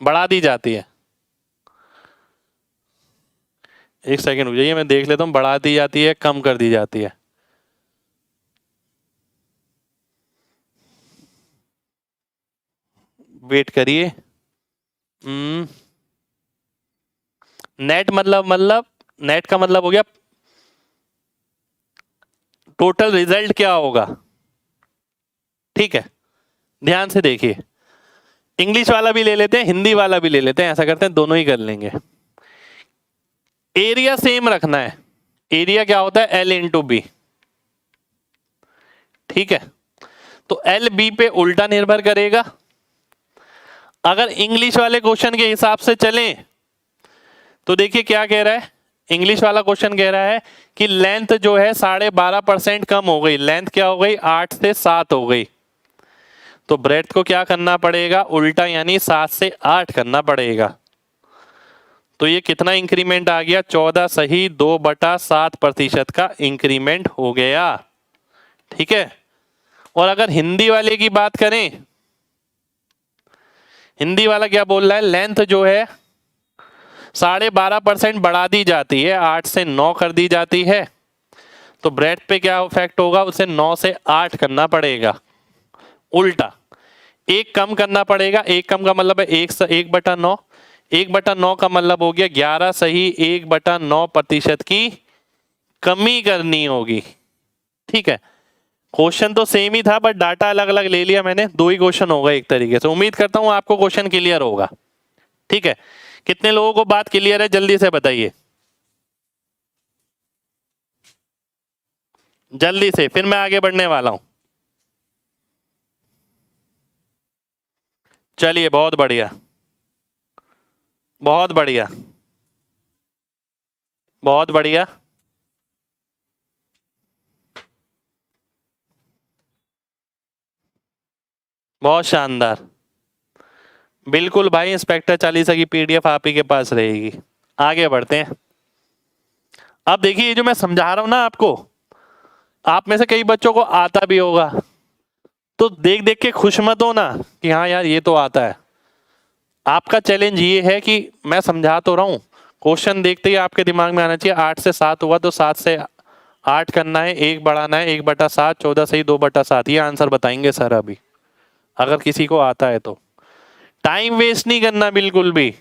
बढ़ा दी जाती है। एक सेकंड रुक जाइए, मैं देख लेता हूं, बढ़ा दी जाती है कम कर दी जाती है। वेट करिए, नेट मतलब नेट का मतलब हो गया टोटल रिजल्ट क्या होगा, ठीक है। ध्यान से देखिए, इंग्लिश वाला भी ले लेते हैं, हिंदी वाला भी ले लेते हैं, ऐसा करते हैं दोनों ही कर लेंगे। एरिया सेम रखना है, एरिया क्या होता है एल इंटू बी, ठीक है। तो एल बी पे उल्टा निर्भर करेगा। अगर इंग्लिश वाले क्वेश्चन के हिसाब से चलें तो देखिए क्या कह रहा है, इंग्लिश वाला क्वेश्चन कह रहा है कि लेंथ जो है 12.5% कम हो गई, लेंथ क्या हो गई 8 से 7 हो गई, तो ब्रेड्थ को क्या करना पड़ेगा उल्टा, यानी 7 से 8 करना पड़ेगा। तो ये कितना इंक्रीमेंट आ गया, 14 सही 2/7% का इंक्रीमेंट हो गया, ठीक है। और अगर हिंदी वाले की बात करें, हिंदी वाला क्या बोल रहा है, लेंथ जो है 12.5% बढ़ा दी जाती है, 8 से 9 कर दी जाती है, तो ब्रेड्थ पे क्या इफेक्ट होगा, उसे 9 से 8 करना पड़ेगा उल्टा, एक कम करना पड़ेगा। एक कम का मतलब है 1/9, 1/9 का मतलब हो गया 11 सही 1/9% की कमी करनी होगी, ठीक है। क्वेश्चन तो सेम ही था बट डाटा अलग अलग ले लिया मैंने, 2 ही क्वेश्चन होगा एक तरीके से। उम्मीद करता हूं आपको क्वेश्चन क्लियर होगा, ठीक है। कितने लोगों को बात क्लियर है जल्दी से बताइए, जल्दी से, फिर मैं आगे बढ़ने वाला हूं। चलिए बहुत बढ़िया, बहुत बढ़िया, बहुत बढ़िया, बहुत शानदार, बिल्कुल भाई। इंस्पेक्टर चालीसा की पीडीएफ आप ही के पास रहेगी। आगे बढ़ते हैं। अब देखिए ये जो मैं समझा रहा हूं ना आपको, आप में से कई बच्चों को आता भी होगा, तो देख देख के खुश मत हो ना कि हाँ यार ये तो आता है। आपका चैलेंज ये है कि मैं समझा तो रहा हूं, क्वेश्चन देखते ही आपके दिमाग में आना चाहिए 8 से 7 हुआ तो 7 से 8 करना है, 1 बढ़ाना है, 1/7, 14 सही 2/7, ये आंसर बताएंगे सर अभी, अगर किसी को आता है तो। टाइम वेस्ट नहीं करना बिल्कुल भी,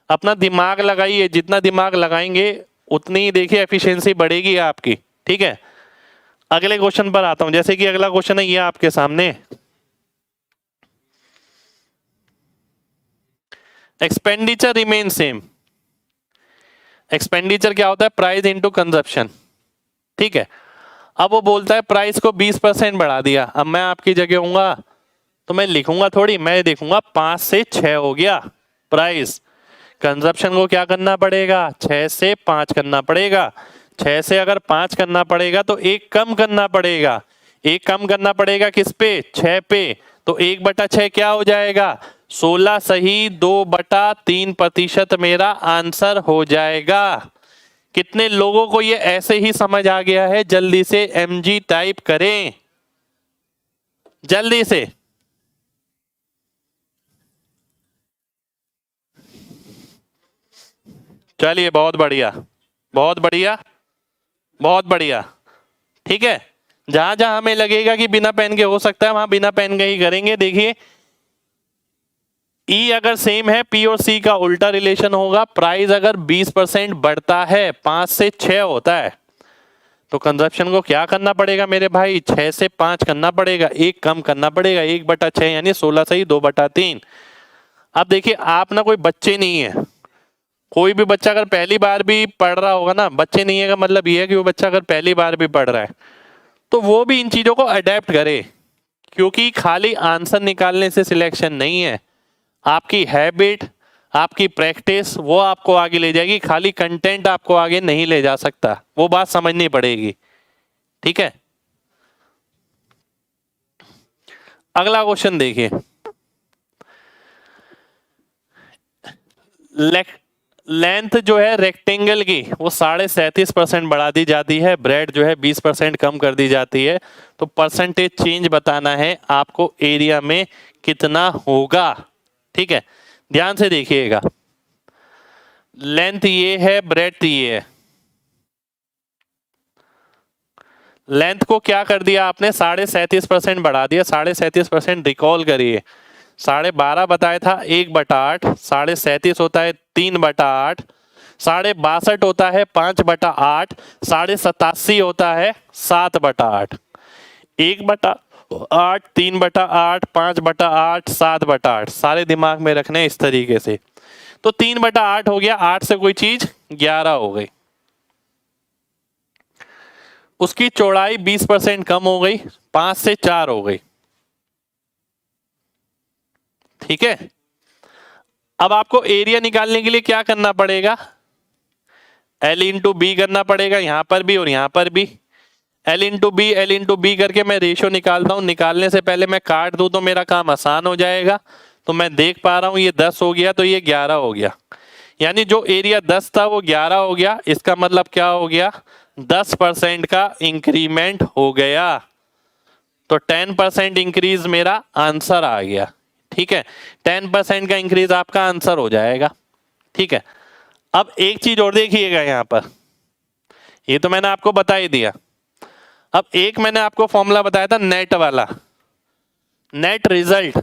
अपना दिमाग लगाइए, जितना दिमाग लगाएंगे उतनी देखिए एफिशिएंसी बढ़ेगी आपकी, ठीक है। अगले क्वेश्चन पर आता हूं, जैसे कि अगला क्वेश्चन है ये आपके सामने, एक्सपेंडिचर रिमेन सेम। एक्सपेंडिचर क्या होता है? Price into consumption. ठीक है, अब वो बोलता है प्राइस को 20% बढ़ा दिया। अब मैं आपकी जगह होऊंगा तो मैं लिखूंगा थोड़ी, मैं देखूंगा 5 से 6 हो गया प्राइस। कंजप्शन को क्या करना पड़ेगा? 6 से 5 करना पड़ेगा। 6 से अगर 5 करना पड़ेगा तो एक कम करना पड़ेगा। एक कम करना पड़ेगा किस पे? 6 पे। तो 1/6 क्या हो जाएगा? 16 सही 2/3% मेरा आंसर हो जाएगा। कितने लोगों को ये ऐसे ही समझ आ गया है? जल्दी से mg टाइप करें, जल्दी से। चलिए, बहुत बढ़िया, बहुत बढ़िया, बहुत बढ़िया। ठीक है, जहां जहां हमें लगेगा कि बिना पेन के हो सकता है वहां बिना पेन के ही करेंगे। देखिए, ई अगर सेम है, पी और सी का उल्टा रिलेशन होगा। प्राइस अगर 20% बढ़ता है, 5 से 6 होता है, तो कंजप्शन को क्या करना पड़ेगा मेरे भाई? 6 से 5 करना पड़ेगा, एक कम करना पड़ेगा। 1/6 यानी 16 सही 2/3। अब देखिए, आप ना कोई बच्चे नहीं है। कोई भी बच्चा अगर पहली बार भी पढ़ रहा होगा ना, बच्चे नहीं है का मतलब ये है कि वो बच्चा अगर पहली बार भी पढ़ रहा है तो वो भी इन चीजों को अडेप्ट करे, क्योंकि खाली आंसर निकालने से सिलेक्शन नहीं है। आपकी हैबिट, आपकी प्रैक्टिस वो आपको आगे ले जाएगी। खाली कंटेंट आपको आगे नहीं ले जा सकता, वो बात समझनी पड़ेगी। ठीक है, अगला क्वेश्चन देखिए। लेंथ जो है रेक्टेंगल की वो 37.5% बढ़ा दी जाती है। ब्रेड जो है 20% कम कर दी जाती है। तो परसेंटेज चेंज बताना है आपको, एरिया में कितना होगा। ठीक है, ध्यान से देखिएगा। लेंथ ये है, ब्रेड ये है। लेंथ को क्या कर दिया आपने? 37.5% बढ़ा दिया। 37.5% रिकॉल करिए, 12.5 बताया था 1/8, 37.5 होता है 3/8, 62 होता है 5/8, 87 होता है 7/8। 1/8, 3/8, 5/8, 7/8 सारे दिमाग में रखने हैं इस तरीके से। तो 3/8 हो गया, 8 से कोई चीज 11 हो गई। उसकी चौड़ाई 20% कम हो गई, 5 से 4 हो गई। ठीक है, अब आपको एरिया निकालने के लिए क्या करना पड़ेगा? L इंटू बी करना पड़ेगा, यहां पर भी और यहां पर भी। L इंटू बी करके मैं रेशियो निकालता हूं। निकालने से पहले मैं काट दूं तो मेरा काम आसान हो जाएगा। तो मैं देख पा रहा हूं ये 10 हो गया तो ये 11 हो गया, यानी जो एरिया 10 था वो 11 हो गया। इसका मतलब क्या हो गया? 10% का इंक्रीमेंट हो गया। तो 10% इंक्रीज मेरा आंसर आ गया। ठीक है, 10% का इंक्रीज आपका आंसर हो जाएगा। ठीक है, अब एक चीज और देखिएगा यहां पर, ये तो मैंने आपको बता ही दिया। अब एक मैंने आपको फॉर्मूला बताया था नेट वाला, नेट रिजल्ट।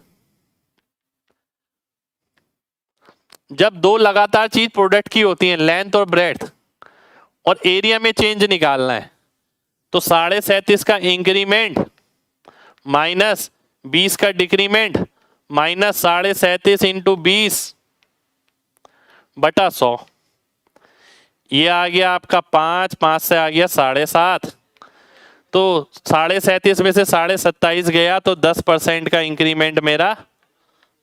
जब दो लगातार चीज प्रोडक्ट की होती है, लेंथ और ब्रेड्थ, और एरिया में चेंज निकालना है, तो 37.5 का इंक्रीमेंट माइनस 20 का डिक्रीमेंट माइनस 37.5 इंटू 20/100, ये आ गया आपका 5, 5 से आ गया 7.5। तो 37.5 में से 27.5 गया तो 10% का इंक्रीमेंट मेरा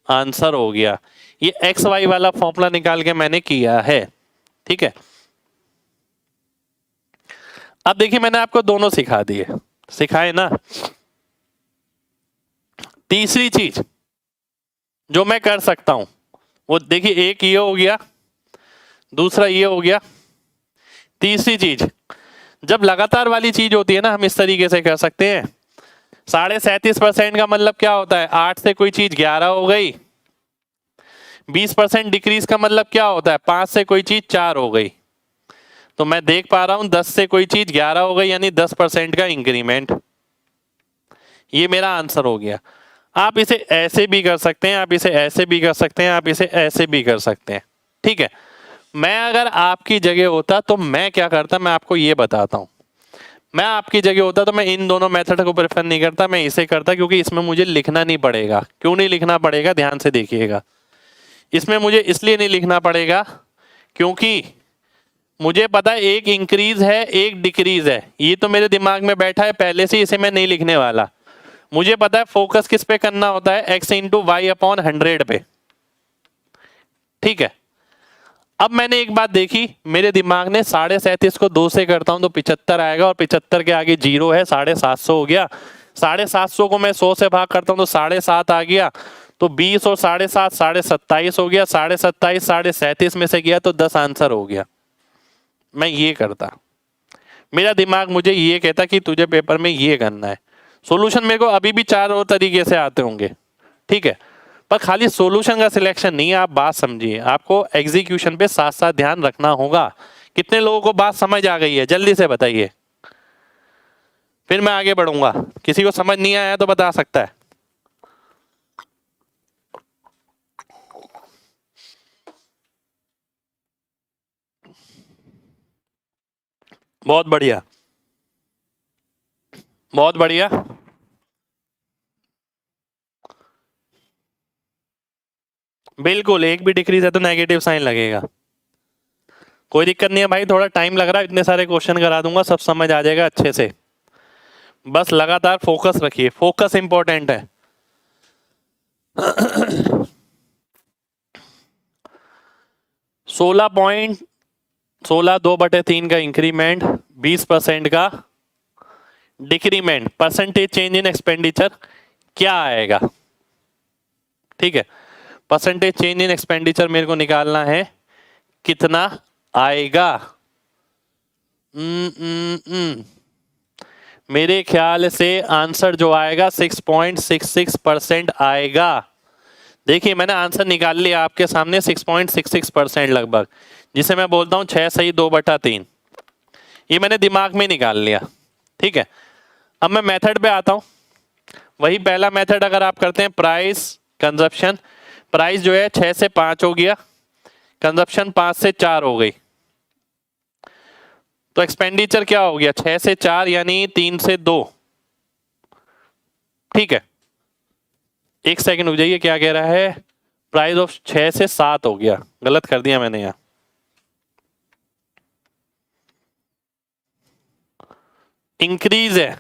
आंसर हो गया। ये एक्स वाई वाला फॉर्मूला निकाल के मैंने किया है। ठीक है, अब देखिए मैंने आपको दोनों सिखा दिए, सिखाए ना। तीसरी चीज जो मैं कर सकता हूं वो देखिए, एक ये हो गया, दूसरा ये हो गया। तीसरी चीज, जब लगातार वाली चीज होती है ना, हम इस तरीके से कर सकते हैं। 37.5% का मतलब क्या होता है? 8 से कोई चीज 11 हो गई। 20% डिक्रीज का मतलब क्या होता है? 5 से कोई चीज 4 हो गई। तो मैं देख पा रहा हूं 10 से कोई चीज 11 हो गई, यानी 10% का इंक्रीमेंट। ये मेरा आंसर हो गया। आप इसे ऐसे भी कर सकते हैं, आप इसे ऐसे भी कर सकते हैं, आप इसे ऐसे भी कर सकते हैं। ठीक है, मैं अगर आपकी जगह होता तो मैं क्या करता, मैं आपको ये बताता हूं। मैं आपकी जगह होता तो मैं इन दोनों मेथड को प्रेफर नहीं करता, मैं इसे करता, क्योंकि इसमें मुझे लिखना नहीं पड़ेगा। क्यों नहीं लिखना पड़ेगा? ध्यान से देखिएगा। इसमें मुझे इसलिए नहीं लिखना पड़ेगा क्योंकि मुझे पता है एक इंक्रीज है एक डिक्रीज है, ये तो मेरे दिमाग में बैठा है पहले से, इसे मैं नहीं लिखने वाला। मुझे पता है फोकस किस पे करना होता है, x इंटू वाई अपॉन 100 पे। ठीक है, अब मैंने एक बात देखी, मेरे दिमाग ने 37.5 को 2 से करता हूं तो 75 आएगा, और 75 के आगे 0 है, 750 हो गया। 750 को मैं 100 से भाग करता हूं तो 7.5 आ गया, तो 20 और 7.5 27.5 हो गया, 27.5 37.5 में से गया तो 10 आंसर हो गया। मैं ये करता, मेरा दिमाग मुझे ये कहता कि तुझे पेपर में ये करना है। सॉल्यूशन मेरे को अभी भी 4 और तरीके से आते होंगे, ठीक है, पर खाली सॉल्यूशन का सिलेक्शन नहीं है। आप बात समझिए, आपको एग्जीक्यूशन पे साथ साथ ध्यान रखना होगा। कितने लोगों को बात समझ आ गई है, जल्दी से बताइए, फिर मैं आगे बढ़ूंगा। किसी को समझ नहीं आया तो बता सकता है। बहुत बढ़िया, बहुत बढ़िया। बिल्कुल, एक भी डिक्रीज है तो नेगेटिव साइन लगेगा। कोई दिक्कत नहीं है भाई, थोड़ा टाइम लग रहा है, इतने सारे क्वेश्चन करा दूंगा, सब समझ आ जाएगा अच्छे से। बस लगातार फोकस रखिए, फोकस इंपॉर्टेंट है। 16 2/3 का इंक्रीमेंट, 20% का decrement, percentage change in expenditure क्या आएगा? ठीक है, परसेंटेज चेंज इन एक्सपेंडिचर मेरे को निकालना है, कितना आएगा? मेरे ख्याल से आंसर जो आएगा 6.66% आएगा। देखिए मैंने आंसर निकाल लिया आपके सामने, 6.66% लगभग, जिसे मैं बोलता हूं 6 सही 2/3। ये मैंने दिमाग में निकाल लिया। ठीक है, अब मैं मेथड पे आता हूं। वही पहला मेथड अगर आप करते हैं, प्राइस कंजप्शन, प्राइस जो है 6 से 5 हो गया, कंजप्शन 5 से 4 हो गई, तो एक्सपेंडिचर क्या हो गया? 6 से 4 यानी 3 से 2। ठीक है, एक सेकंड हो जाइए, क्या कह रहा है? प्राइस ऑफ 6 से 7 हो गया, गलत कर दिया मैंने यहां। इंक्रीज है,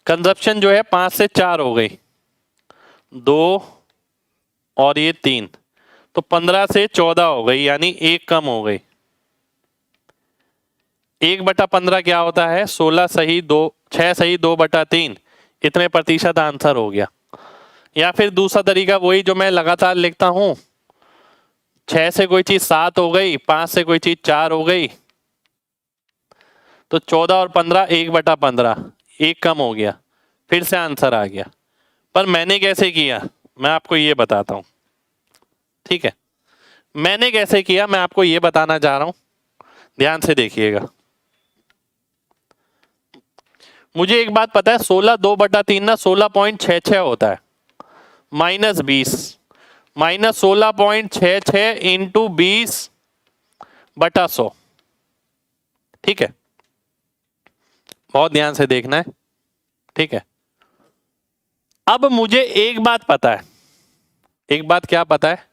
कंजप्शन जो है 5 से 4 हो गई, 2 और ये 3, तो 15 से 14 हो गई, यानी 1 कम हो गई। 1/15 क्या होता है? 16 सही 2, 6 सही 2/3, इतने प्रतिशत आंसर हो गया। या फिर दूसरा तरीका वही जो मैं लगातार लिखता हूं, 6 से कोई चीज 7 हो गई, 5 से कोई चीज 4 हो गई, तो 14 और 15 1/15, 1 कम हो गया, फिर से आंसर आ गया। पर मैंने कैसे किया मैं आपको ये बताता हूं। ठीक है, मैंने कैसे किया मैं आपको ये बताना चाह रहा हूं, ध्यान से देखिएगा। मुझे एक बात पता है, 16 2/3 ना 16.66 होता है, -20 माइनस 16.66 इंटू 20/100। ठीक है, बहुत ध्यान से देखना है। ठीक है, अब मुझे एक बात पता है, एक बात क्या पता है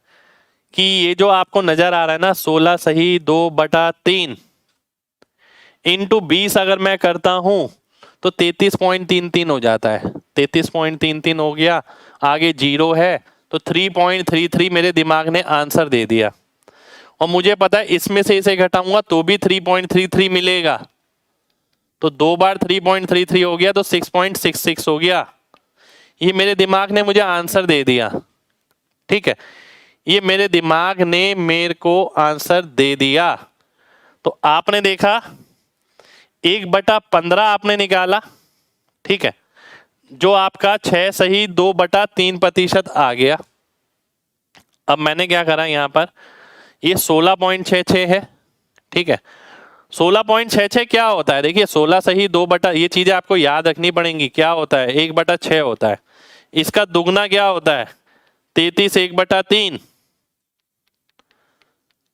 कि ये जो आपको नजर आ रहा है ना 16 सही 2/3 इंटू 20 अगर मैं करता हूं तो 33.33 हो जाता है। 33.33 हो गया, आगे 0 है, तो 3.33 मेरे दिमाग ने आंसर दे दिया। और मुझे पता है इसमें से इसे घटाऊंगा तो भी 3.33 मिलेगा, तो 2 बार 3.33 हो गया तो 6.66 हो गया। ये मेरे दिमाग ने मुझे आंसर दे दिया। ठीक है, ये मेरे दिमाग ने मेरे को आंसर दे दिया। तो आपने देखा 1/15 आपने निकाला, ठीक है, जो आपका 6 सही 2/3% आ गया। अब मैंने क्या करा यहां पर, ये 16.66 है। ठीक है, 16.66 क्या होता है? देखिए 16 सही 2 ये चीजें आपको याद रखनी पड़ेंगी। क्या होता है? 1/6 होता है। इसका दुगना क्या होता है? 33 1/3,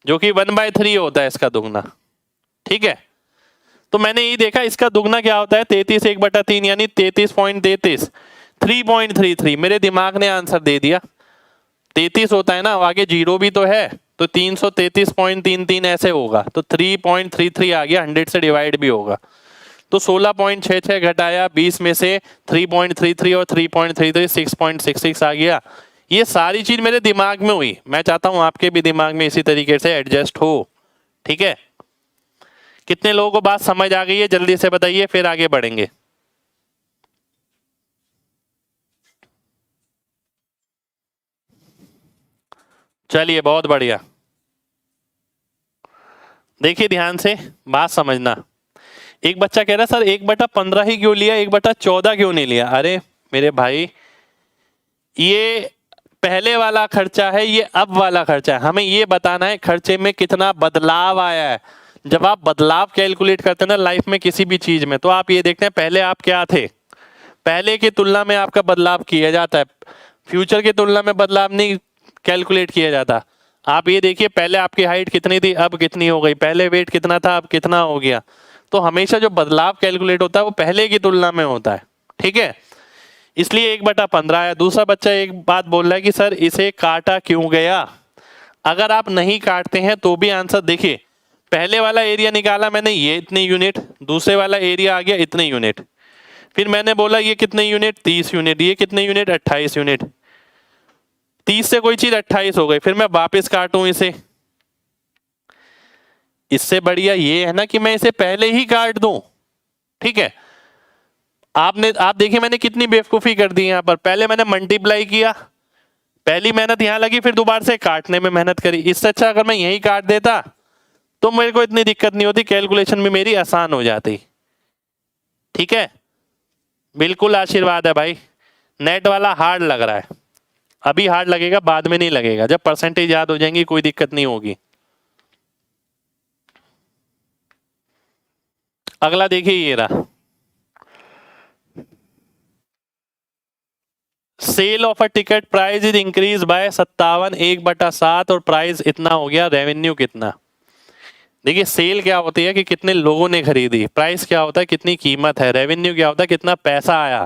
जो कि 1/3 होता है इसका दुगना। ठीक है, तो मैंने ये देखा इसका दुगना क्या होता है? 33 1/3 यानी 33.33, 3.33 मेरे दिमाग ने आंसर दे दिया। 33 होता है ना, आगे जीरो भी तो है, तो 333.33 ऐसे होगा, तो 3.33 आ गया, 100 से डिवाइड भी होगा, तो 16.66 घटाया 20 में से 3.33 और 3.33 6.66 आ गया। ये सारी चीज मेरे दिमाग में हुई, मैं चाहता हूं आपके भी दिमाग में इसी तरीके से एडजस्ट हो। ठीक है, कितने लोगों को बात समझ आ गई है, जल्दी से बताइए, फिर आगे बढ़ेंगे। चलिए बहुत बढ़िया, देखिए ध्यान से बात समझना। एक बच्चा कह रहा सर 1/15 ही क्यों लिया, 1/14 क्यों नहीं लिया? अरे मेरे भाई, ये पहले वाला खर्चा है, ये अब वाला खर्चा है, हमें ये बताना है खर्चे में कितना बदलाव आया है। जब आप बदलाव कैलकुलेट करते हैं ना लाइफ में किसी भी चीज में, तो आप ये देखते हैं पहले आप क्या थे, पहले की तुलना में आपका बदलाव किया जाता है, फ्यूचर की तुलना में बदलाव नहीं कैलकुलेट किया जाता। आप ये देखिए पहले आपकी हाइट कितनी थी, अब कितनी हो गई, पहले वेट कितना था, अब कितना हो गया। तो हमेशा जो बदलाव कैलकुलेट होता है वो पहले की तुलना में होता है। ठीक है, इसलिए 1/15 है। दूसरा बच्चा एक बात बोल रहा है कि सर इसे काटा क्यों गया। अगर आप नहीं काटते हैं तो भी आंसर देखिए, पहले वाला एरिया निकाला मैंने, ये इतने यूनिट, दूसरे वाला एरिया आ गया इतने यूनिट, फिर मैंने बोला ये कितने यूनिट, 30 यूनिट, ये कितने यूनिट, 28 यूनिट, 30 से कोई चीज 28 हो गई, फिर मैं वापस काटूं इसे। इससे बढ़िया ये है ना कि मैं इसे पहले ही काट दूं। ठीक है, आप देखिए मैंने कितनी बेवकूफी कर दी यहां पर, पहले मैंने मल्टीप्लाई किया, पहली मेहनत यहां लगी, फिर दोबारा से काटने में मेहनत करी। इससे अच्छा अगर मैं यही काट देता तो मेरे को इतनी दिक्कत नहीं होती, कैलकुलेशन में मेरी आसान हो जाती। ठीक है, बिल्कुल आशीर्वाद है भाई। नेट वाला हार्ड लग रहा है, अभी हार्ड लगेगा, बाद में नहीं लगेगा, जब परसेंटेज याद हो जाएंगी कोई दिक्कत नहीं होगी। अगला देखिए, ये रहा, sale of a ticket price is increase by 57 1/7 और प्राइस इतना हो गया, रेवेन्यू कितना। देखिए सेल क्या होती है कि कितने लोगों ने खरीदी, प्राइस क्या होता है कितनी कीमत है, रेवेन्यू क्या होता है कितना पैसा आया।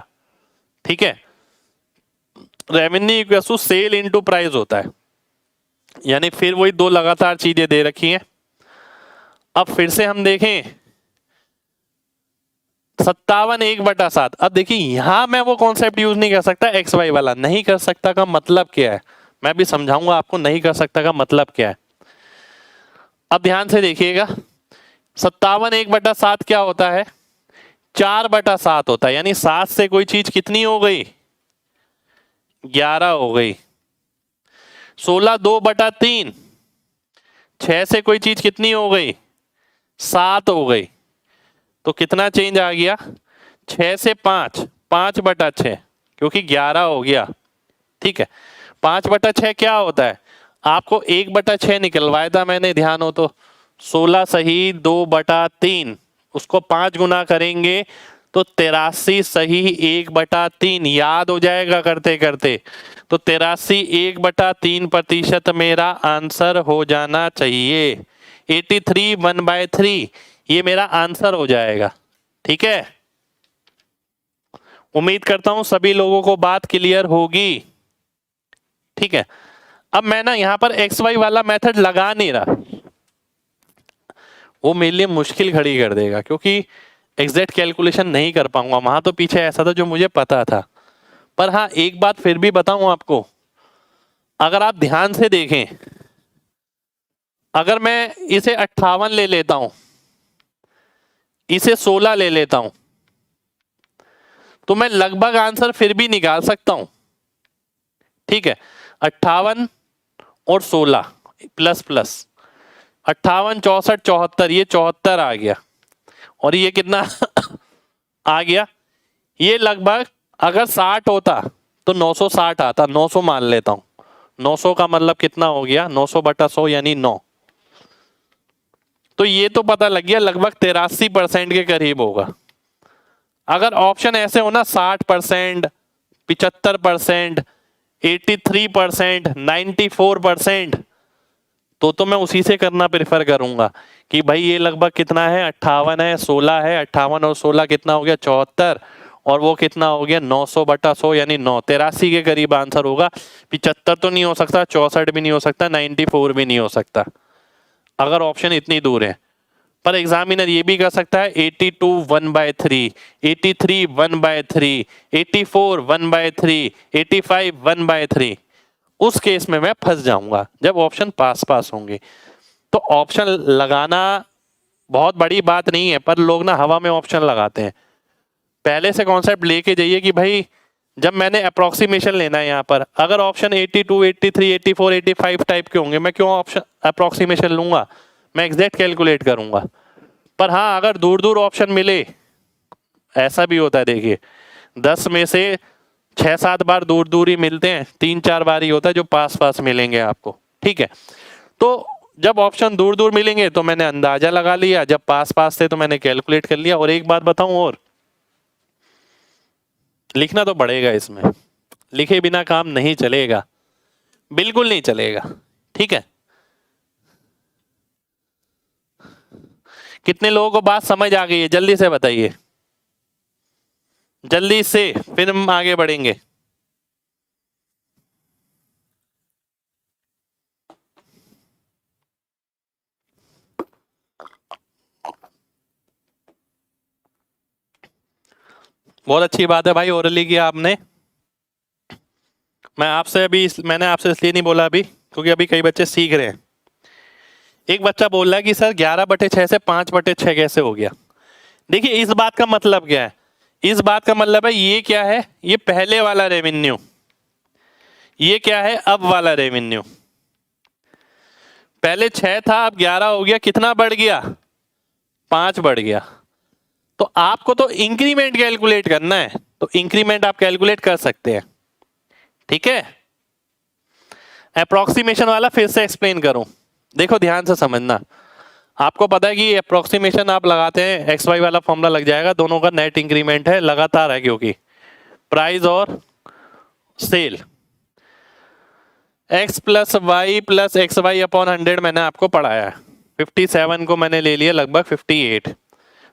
ठीक है, revenue equals to sale into price होता है, यानी फिर वही दो लगातार चीजें दे रखी हैं। अब फिर से हम देखें 57 1/7, अब देखिए यहां मैं वो कॉन्सेप्ट यूज नहीं कर सकता, एक्स वाई वाला नहीं कर सकता का मतलब क्या है, मैं भी समझाऊंगा आपको नहीं कर सकता का मतलब क्या है। अब ध्यान से देखिएगा, 57 1/7 क्या होता है, 4/7 होता है, यानी 7 से कोई चीज कितनी हो गई, 11 हो गई। 16 2/3, 6 से कोई चीज कितनी हो गई, 7 हो गई। तो कितना चेंज आ गया, 6 से 5, 5/6, क्योंकि 11 हो गया। ठीक है, 5/6 क्या होता है, आपको 1/6 निकलवाया था मैंने, ध्यान हो तो, 16 सही 2/3, उसको 5 गुना करेंगे तो 83 सही 1/3, याद हो जाएगा करते करते। तो 83 1/3% मेरा आंसर हो जाना चाहिए, 83 1/3 ये मेरा आंसर हो जाएगा। ठीक है, उम्मीद करता हूं सभी लोगों को बात क्लियर होगी। ठीक है, अब मैं ना यहां पर एक्स वाई वाला मेथड लगा नहीं रहा, वो मेरे लिए मुश्किल खड़ी कर देगा, क्योंकि एग्जैक्ट कैलकुलेशन नहीं कर पाऊंगा, वहां तो पीछे ऐसा था जो मुझे पता था। पर हाँ एक बात फिर भी बताऊं आपको, अगर आप ध्यान से देखें, अगर मैं इसे 58 ले लेता हूं, इसे 16 ले लेता हूं, तो मैं लगभग आंसर फिर भी निकाल सकता हूं। ठीक है, 58 और 16 प्लस प्लस 58 64 74, ये 74 आ गया, और ये कितना आ गया, ये लगभग अगर 60 होता तो 960 आता, 900 मान लेता हूं, 900 का मतलब कितना हो गया, 900/100 यानी 9। तो ये तो पता लग गया लगभग 83% के करीब होगा। अगर ऑप्शन ऐसे हो ना 60%, 75%, 83%, 94%, तो मैं उसी से करना प्रेफर करूंगा कि भाई ये लगभग कितना है, 58 है, 16 है, 58 और 16 कितना हो गया, 74, और वो कितना हो गया 900/100 यानी 9, 83 के करीब आंसर होगा। 75 तो नहीं हो सकता, 64 भी नहीं हो सकता, 94 भी नहीं हो सकता अगर ऑप्शन इतनी दूर है। पर एग्जामिनर ये भी कर सकता है 82 1/3, 83 1/3, 84 1/3, 85 1/3। उस केस में मैं फंस जाऊंगा जब ऑप्शन पास पास होंगे। तो ऑप्शन लगाना बहुत बड़ी बात नहीं है, पर लोग ना हवा में ऑप्शन लगाते हैं। पहले से कॉन्सेप्ट लेके जाइए कि भाई जब मैंने अप्रोक्सीमेशन लेना है यहाँ पर, अगर ऑप्शन 82, 83, 84, 85 टाइप के होंगे, मैं क्यों ऑप्शन अप्रोक्सीमेशन लूंगा, मैं एग्जैक्ट कैलकुलेट करूंगा। पर हाँ, अगर दूर दूर ऑप्शन मिले, ऐसा भी होता है देखिए 10 में से 6-7 बार दूर दूर ही मिलते हैं, 3-4 बार ही होता है जो पास पास मिलेंगे आपको। ठीक है, तो जब ऑप्शन दूर दूर मिलेंगे तो मैंने अंदाजा लगा लिया, जब पास पास थे तो मैंने कैलकुलेट कर लिया। और एक बात बताऊं, और लिखना तो पड़ेगा इसमें, लिखे बिना काम नहीं चलेगा, बिल्कुल नहीं चलेगा। ठीक है, कितने लोगों को बात समझ आ गई है, जल्दी से बताइए, जल्दी से, फिर हम आगे बढ़ेंगे। बहुत अच्छी बात है भाई, ओरली किया आपने। मैंने आपसे इसलिए नहीं बोला अभी क्योंकि अभी कई बच्चे सीख रहे हैं। एक बच्चा बोल रहा है कि सर 11/6 से 5/6 कैसे हो गया। देखिए इस बात का मतलब क्या है, इस बात का मतलब है ये क्या है, ये पहले वाला रेवेन्यू, ये क्या है अब वाला रेवेन्यू। पहले 6 था, अब 11 हो गया, कितना बढ़ गया, 5 बढ़ गया। तो आपको तो इंक्रीमेंट कैलकुलेट करना है, तो इंक्रीमेंट आप कैलकुलेट कर सकते हैं। ठीक है, अप्रोक्सीमेशन वाला फिर से एक्सप्लेन करूं, देखो ध्यान से समझना। आपको पता है कि अप्रोक्सीमेशन आप लगाते हैं, एक्स वाई वाला फॉर्मूला लग जाएगा, दोनों का नेट इंक्रीमेंट है, लगातार है, क्योंकि प्राइस और sale, x plus Y plus x Y upon 100 मैंने आपको पढ़ाया है। 57 को मैंने ले लिया लगभग 58,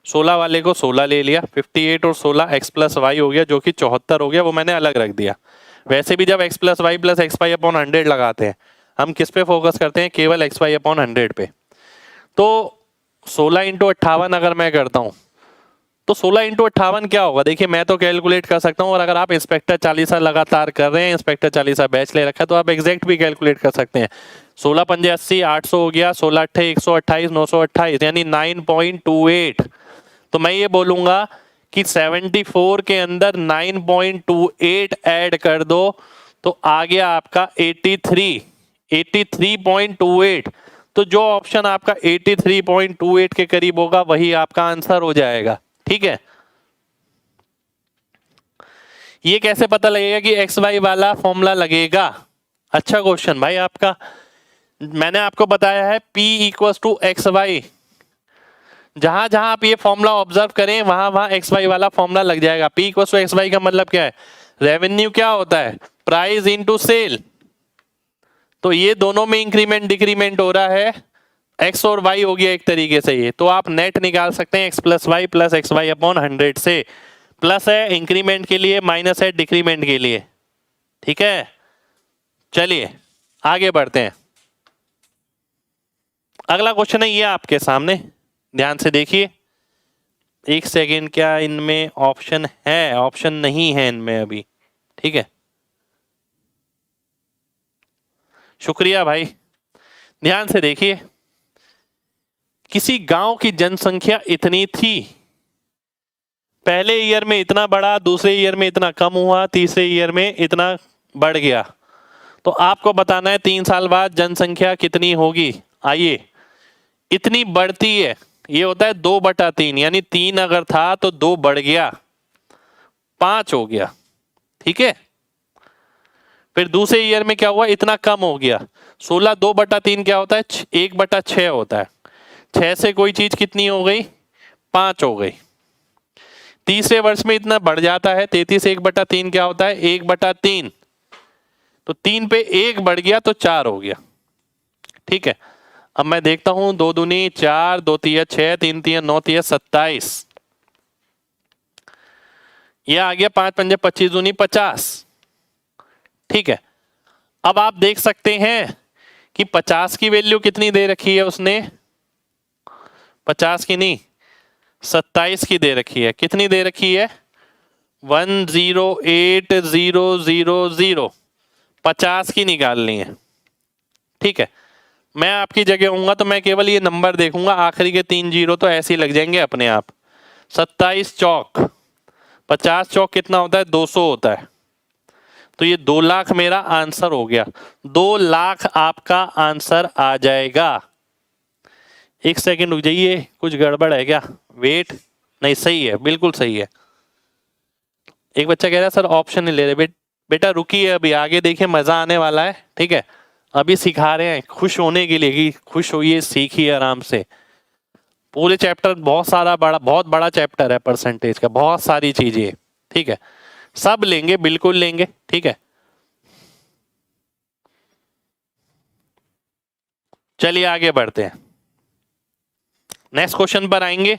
16 वाले को 16 ले लिया, 58 और 16 x प्लस वाई हो गया जो कि 74 हो गया, वो मैंने अलग रख दिया। वैसे भी जब x plus Y plus x Y upon 100 लगाते हैं, हम किस पे फोकस करते हैं, केवल एक्स वाई अपॉन 100 पे। तो 16 × 58 अगर मैं करता हूं तो 16 × 58 क्या होगा, देखिए मैं तो कैलकुलेट कर सकता हूं, और अगर आप इंस्पेक्टर चालीसा लगातार कर रहे हैं, इंस्पेक्टर चालीसा बैच ले रखा है, तो आप एग्जैक्ट भी कैलकुलेट कर सकते हैं। 16 × 5 = 80, 800 हो गया, 16 × 8 = 128, 928 यानी 9.28। तो मैं ये बोलूंगा कि 74 के अंदर 9.28 ऐड कर दो तो आ गया आपका 83.28। तो जो ऑप्शन आपका 83.28 के करीब होगा वही आपका आंसर हो जाएगा। ठीक है, ये कैसे पता लगेगा कि एक्स वाई वाला फॉर्मूला लगेगा, अच्छा क्वेश्चन भाई आपका। मैंने आपको बताया है P = XY, जहां जहां आप ये फॉर्मूला ऑब्जर्व करें वहां वहां एक्स वाई वाला फॉर्मूला लग जाएगा। P = XY का मतलब क्या है, रेवेन्यू क्या होता है, प्राइस इनटू सेल। तो ये दोनों में इंक्रीमेंट डिक्रीमेंट हो रहा है, x और y हो गया एक तरीके से ये, तो आप नेट निकाल सकते हैं x plus Y plus x Y upon 100 से। प्लस है इंक्रीमेंट के लिए, माइनस है डिक्रीमेंट के लिए। ठीक है, चलिए आगे बढ़ते हैं। अगला क्वेश्चन है ये आपके सामने, ध्यान से देखिए। एक सेकेंड, क्या इनमें ऑप्शन है, ऑप्शन नहीं है इनमें अभी। ठीक है, शुक्रिया भाई। ध्यान से देखिए, किसी गांव की जनसंख्या इतनी थी, पहले ईयर में इतना बढ़ा, दूसरे ईयर में इतना कम हुआ, तीसरे ईयर में इतना बढ़ गया। तो आपको बताना है 3 साल बाद जनसंख्या कितनी होगी। आइए, इतनी बढ़ती है, ये होता है 2/3, यानी 3 अगर था तो 2 बढ़ गया, 5 हो गया। ठीक है, फिर दूसरे ईयर में क्या हुआ, इतना कम हो गया, 16, 2/3 क्या होता है, 1/6 होता है। 6 से कोई चीज कितनी हो गई, 5 हो गई। तीसरे वर्ष में इतना बढ़ जाता है, 33, 1/3 क्या होता है, 1/3। तो 3 पे 1 बढ़ गया तो 4 हो गया। ठीक है, अब मैं देखता हूं, 2 दूनी 4, 2 तिया 6, 3 तिया 9, तिया 27। ये आ गया 5 पंजे 25 दूनी 50। ठीक है, अब आप देख सकते हैं कि 50 की वैल्यू कितनी दे रखी है उसने, 50 की नहीं 27 की दे रखी है। कितनी दे रखी है, 108000, 50 की निकालनी है। ठीक है, मैं आपकी जगह होऊंगा तो मैं केवल ये नंबर देखूंगा, आखिरी के 3 जीरो तो ऐसे ही लग जाएंगे अपने आप। 27 चौक 50 चौक कितना होता है, 200 होता है। तो ये 2 लाख मेरा आंसर हो गया। 2 लाख आपका आंसर आ जाएगा। एक सेकंड रुक जाइए, कुछ गड़बड़ है क्या, वेट, नहीं सही है, बिल्कुल सही है। एक बच्चा कह रहा है सर ऑप्शन नहीं ले रहे। बेटा रुकिए, अभी आगे देखिए मजा आने वाला है। ठीक है, अभी सिखा रहे हैं खुश होने के लिए कि खुश होइए, सीखिए आराम से। पूरे चैप्टर बहुत सारा बड़ा, बहुत बड़ा चैप्टर है परसेंटेज का, बहुत सारी चीजें। ठीक है, सब लेंगे, बिल्कुल लेंगे। ठीक है, चलिए आगे बढ़ते हैं, नेक्स्ट क्वेश्चन पर आएंगे।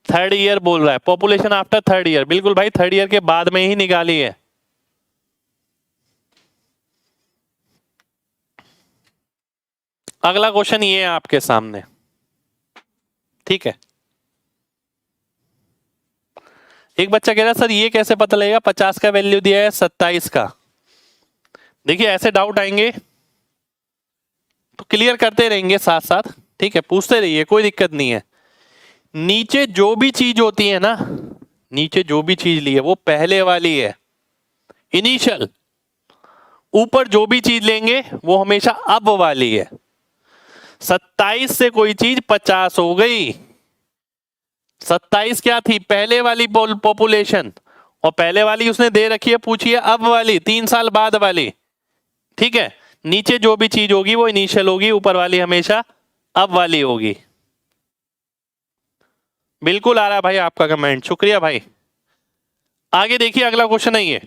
थर्ड ईयर बोल रहा है, पॉपुलेशन आफ्टर थर्ड ईयर। बिल्कुल भाई, थर्ड ईयर के बाद में ही निकाली है। अगला क्वेश्चन ये है आपके सामने। ठीक है, एक बच्चा कह रहा है सर ये कैसे पता लगेगा 50 का वैल्यू दिया है 27 का। देखिए ऐसे डाउट आएंगे तो क्लियर करते रहेंगे साथ साथ। ठीक है, पूछते रहिए, कोई दिक्कत नहीं है। नीचे जो भी चीज होती है ना, नीचे जो भी चीज ली है वो पहले वाली है, इनिशियल। ऊपर जो भी चीज लेंगे वो हमेशा अब वाली है। 27 से कोई चीज 50 हो गई। 27 क्या थी, पहले वाली पॉपुलेशन, और पहले वाली उसने दे रखी है, पूछिए अब वाली 3 साल बाद वाली। ठीक है, नीचे जो भी चीज होगी वो इनिशियल होगी, ऊपर वाली हमेशा अब वाली होगी। बिल्कुल आ रहा है भाई आपका कमेंट, शुक्रिया भाई। आगे देखिए, अगला क्वेश्चन है ये।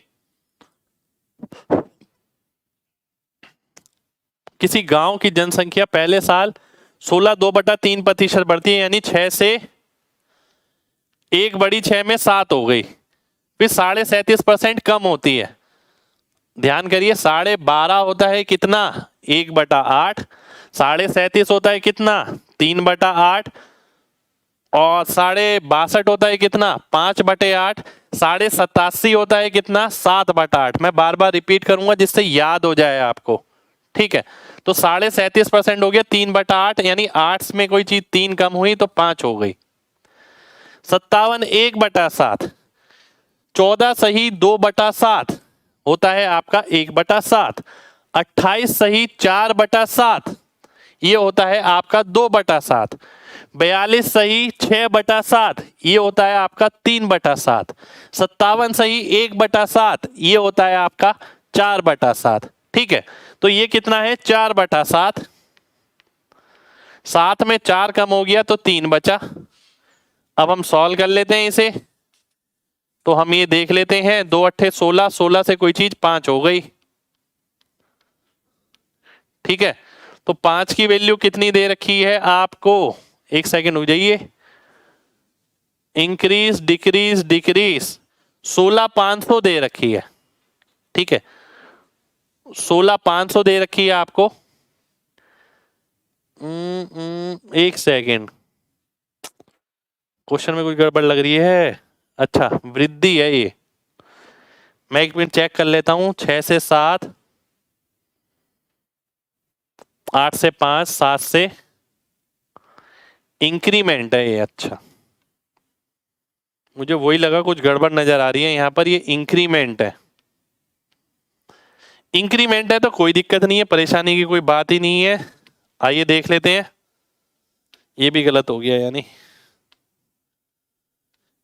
किसी गांव की जनसंख्या पहले साल 16.2/3% बढ़ती है, यानी 6 से 1 बढ़ी 6 में 7 हो गई, फिर 37.5% कम होती है। ध्यान करिए, 12.5 होता है कितना, 1/8। 37.5 होता है कितना, 3/8। और 62.5 होता है कितना, 5/8। 87.5 होता है कितना, 7/8। मैं बार बार रिपीट करूंगा जिससे याद हो जाए आपको। ठीक है, तो 37.5% हो गया 3/8, यानी 8 में कोई चीज 3 कम हुई तो 5 हो गई। 57 1/7, 14 सही 2/7 होता है आपका 1/7। 28 सही 4/7 ये होता है आपका 2/7। 42 सही 6/7 ये होता है आपका 3/7। 57 सही 1/7 ये होता है आपका 4/7। ठीक है, तो ये कितना है, 4/7। 7 में 4 कम हो गया तो 3 बचा। अब हम सॉल्व कर लेते हैं इसे, तो हम ये देख लेते हैं, 2 अट्ठे 16, 16 से कोई चीज 5 हो गई। ठीक है, तो 5 की वैल्यू कितनी दे रखी है आपको, एक सेकेंड हो जाइए, इंक्रीज डिक्रीज डिक्रीज, 16,500 दे रखी है। ठीक है, 16,500 दे रखी है आपको। एक सेकेंड, क्वेश्चन में कुछ गड़बड़ लग रही है। अच्छा, वृद्धि है ये, मैं एक मिनट चेक कर लेता हूं। 6 से 7, 8 से 5, 7 से इंक्रीमेंट है ये। अच्छा, मुझे वही लगा कुछ गड़बड़ नजर आ रही है यहां पर, ये इंक्रीमेंट है। इंक्रीमेंट है तो कोई दिक्कत नहीं है, परेशानी की कोई बात ही नहीं है। आइए देख लेते हैं, ये भी गलत हो गया, यानी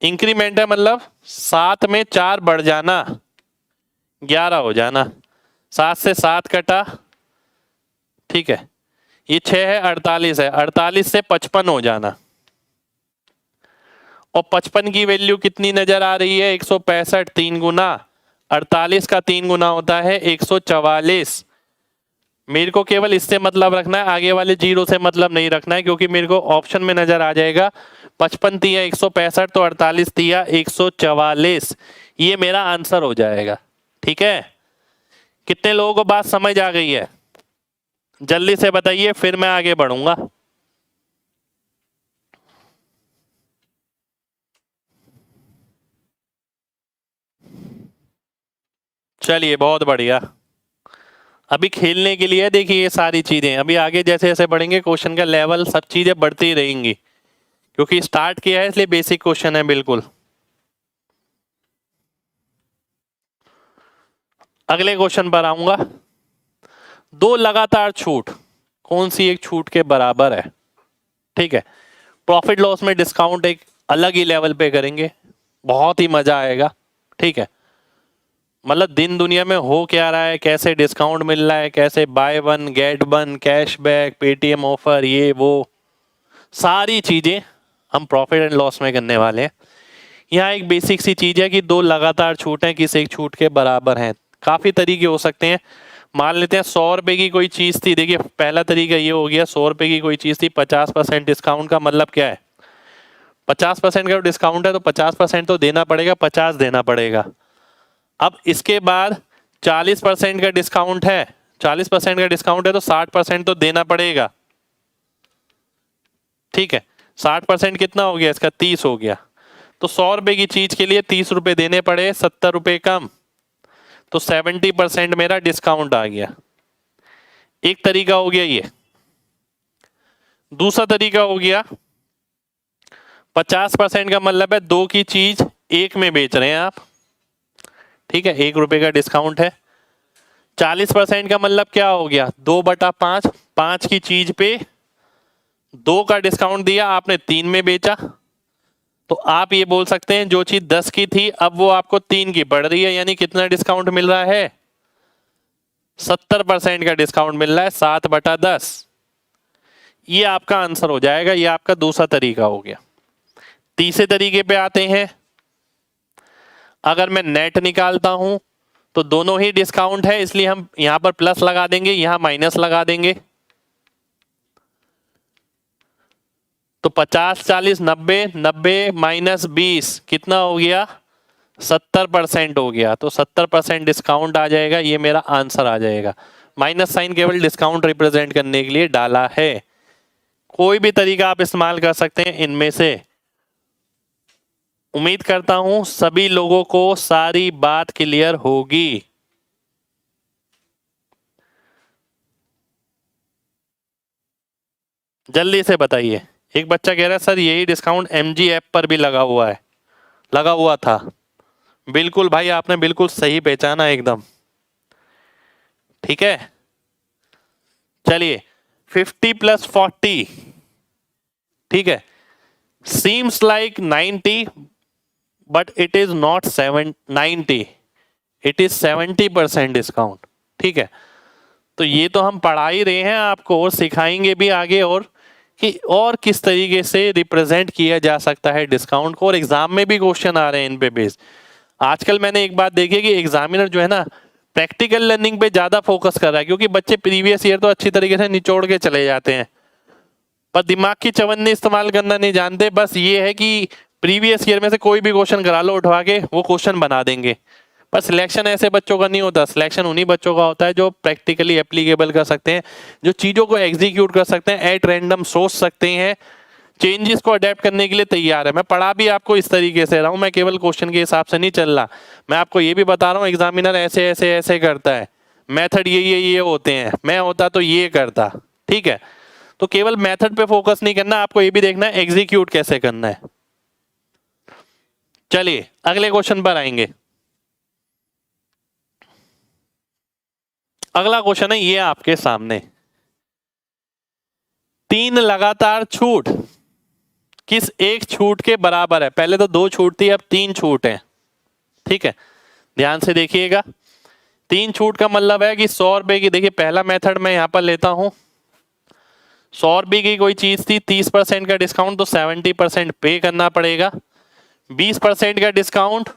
इंक्रीमेंट है मतलब 7 में 4 बढ़ जाना, 11 हो जाना। 7 से 7 कटा, ठीक है, ये 6 है, 48 है, 48 से 55 हो जाना। और 55 की वैल्यू कितनी नजर आ रही है, 165। 3 गुना 48 का 3 गुना होता है 144। मेरे को केवल इससे मतलब रखना है, आगे वाले जीरो से मतलब नहीं रखना है, क्योंकि मेरे को ऑप्शन में नजर आ जाएगा 55 तिया 165, तो 48 तिया 144, ये मेरा आंसर हो जाएगा। ठीक है, कितने लोगों को बात समझ आ गई है? जल्दी से बताइए, फिर मैं आगे बढ़ूंगा। चलिए, बहुत बढ़िया। अभी खेलने के लिए देखिए ये सारी चीजें, अभी आगे जैसे जैसे बढ़ेंगे क्वेश्चन का लेवल सब चीजें बढ़ती रहेंगी, क्योंकि स्टार्ट किया है इसलिए बेसिक क्वेश्चन है बिल्कुल। अगले क्वेश्चन पर आऊंगा। दो लगातार छूट कौन सी एक छूट के बराबर है? ठीक है, प्रॉफिट लॉस में डिस्काउंट एक अलग ही लेवल पे करेंगे, बहुत ही मजा आएगा। ठीक है, मतलब दिन दुनिया में हो क्या रहा है, कैसे डिस्काउंट मिल रहा है, कैसे by one get one, cashback, Paytm offer, ये वो सारी चीजें हम प्रॉफिट एंड लॉस में करने वाले हैं। यहाँ एक बेसिक सी चीज है कि दो लगातार छूटें किस एक छूट के बराबर हैं। काफी तरीके हो सकते हैं। मान लेते हैं 100 रुपए की कोई चीज थी, देखिए पहला तरीका ये हो गया, 100 रुपए की कोई चीज थी, 50% डिस्काउंट का मतलब क्या है? 50% का डिस्काउंट है तो 50% तो देना पड़ेगा, 50 देना पड़ेगा। अब इसके बाद 40% का डिस्काउंट है, 40% का डिस्काउंट है तो 60% तो देना पड़ेगा। ठीक है, 60% कितना हो गया इसका? 30 हो गया। तो 100 रुपए की चीज के लिए 30 रुपए देने पड़े, 70 रुपए कम, तो 70% मेरा डिस्काउंट आ गया। एक तरीका हो गया ये। दूसरा तरीका हो गया 50% का मतलब है दो की चीज एक में बेच रहे हैं आप। ठीक है, 1 रुपए का डिस्काउंट है। 40% का मतलब क्या हो गया? 2/5, 5 की चीज पे 2 का डिस्काउंट दिया, आपने 3 में बेचा, तो आप ये बोल सकते हैं जो चीज 10 की थी अब वो आपको 3 की पड़ रही है, यानी कितना डिस्काउंट मिल रहा है? 70% का डिस्काउंट मिल रहा है, 7/10। ये आपका आंसर हो जाएगा, ये आपका दूसरा तरीका हो गया। तीसरे तरीके पे आते हैं। अगर मैं नेट निकालता हूं तो दोनों ही डिस्काउंट है, इसलिए हम यहां पर प्लस लगा देंगे, यहां माइनस लगा देंगे। तो 50, 40, 90, 90 माइनस 20 कितना हो गया? 70% हो गया। तो 70% डिस्काउंट आ जाएगा, ये मेरा आंसर आ जाएगा। माइनस साइन केवल डिस्काउंट रिप्रेजेंट करने के लिए डाला है। कोई भी तरीका आप इस्तेमाल कर सकते हैं इनमें से। उम्मीद करता हूं सभी लोगों को सारी बात क्लियर होगी। जल्दी से बताइए। एक बच्चा कह रहा है सर यही डिस्काउंट MG ऐप पर भी लगा हुआ है, लगा हुआ था। बिल्कुल भाई, आपने बिल्कुल सही पहचाना एकदम। ठीक है, चलिए 50 + 40, ठीक है, seems like 90 but it is not 90, it is 70% discount. ठीक है, तो ये तो हम पढ़ा ही रहे हैं आपको और सिखाएंगे भी आगे, और कि और किस तरीके से रिप्रेजेंट किया जा सकता है डिस्काउंट को, और एग्जाम में भी क्वेश्चन आ रहे हैं इन पे बेस। आजकल मैंने एक बात देखी कि एग्जामिनर जो है ना प्रैक्टिकल लर्निंग पे ज्यादा फोकस कर रहा है, क्योंकि बच्चे प्रीवियस ईयर तो अच्छी तरीके से निचोड़ के चले जाते हैं पर दिमाग की चवन्नी इस्तेमाल करना नहीं जानते। बस ये है कि प्रीवियस ईयर में से कोई भी क्वेश्चन करा लो उठवा के, वो क्वेश्चन बना देंगे। पर सिलेक्शन ऐसे बच्चों का नहीं होता, सिलेक्शन उन्हीं बच्चों का होता है जो प्रैक्टिकली एप्लीकेबल कर सकते हैं, जो चीज़ों को एग्जीक्यूट कर सकते हैं, एट रैंडम सोच सकते हैं, चेंजेस को अडेप्ट करने के लिए तैयार है। मैं पढ़ा भी आपको इस तरीके से रहा हूँ, मैं केवल क्वेश्चन के हिसाब से नहीं चल रहा। मैं आपको ये भी बता रहा हूँ एग्जामिनर ऐसे ऐसे ऐसे करता है, मेथड ये होते हैं, मैं होता तो ये करता। ठीक है, तो केवल मेथड पे फोकस नहीं करना, आपको ये भी देखना है एग्जीक्यूट कैसे करना है। चलिए अगले क्वेश्चन पर आएंगे। अगला क्वेश्चन है ये आपके सामने, 3 लगातार छूट किस एक छूट के बराबर है? पहले तो 2 छूट थी, अब 3 छूट है। ठीक है, ध्यान से देखिएगा। 3 छूट का मतलब है कि 100 रुपए की, देखिए पहला मेथड मैं यहां पर लेता हूं, 100 रुपए की कोई चीज थी, 30% का डिस्काउंट तो 70% पे करना पड़ेगा। 20% का डिस्काउंट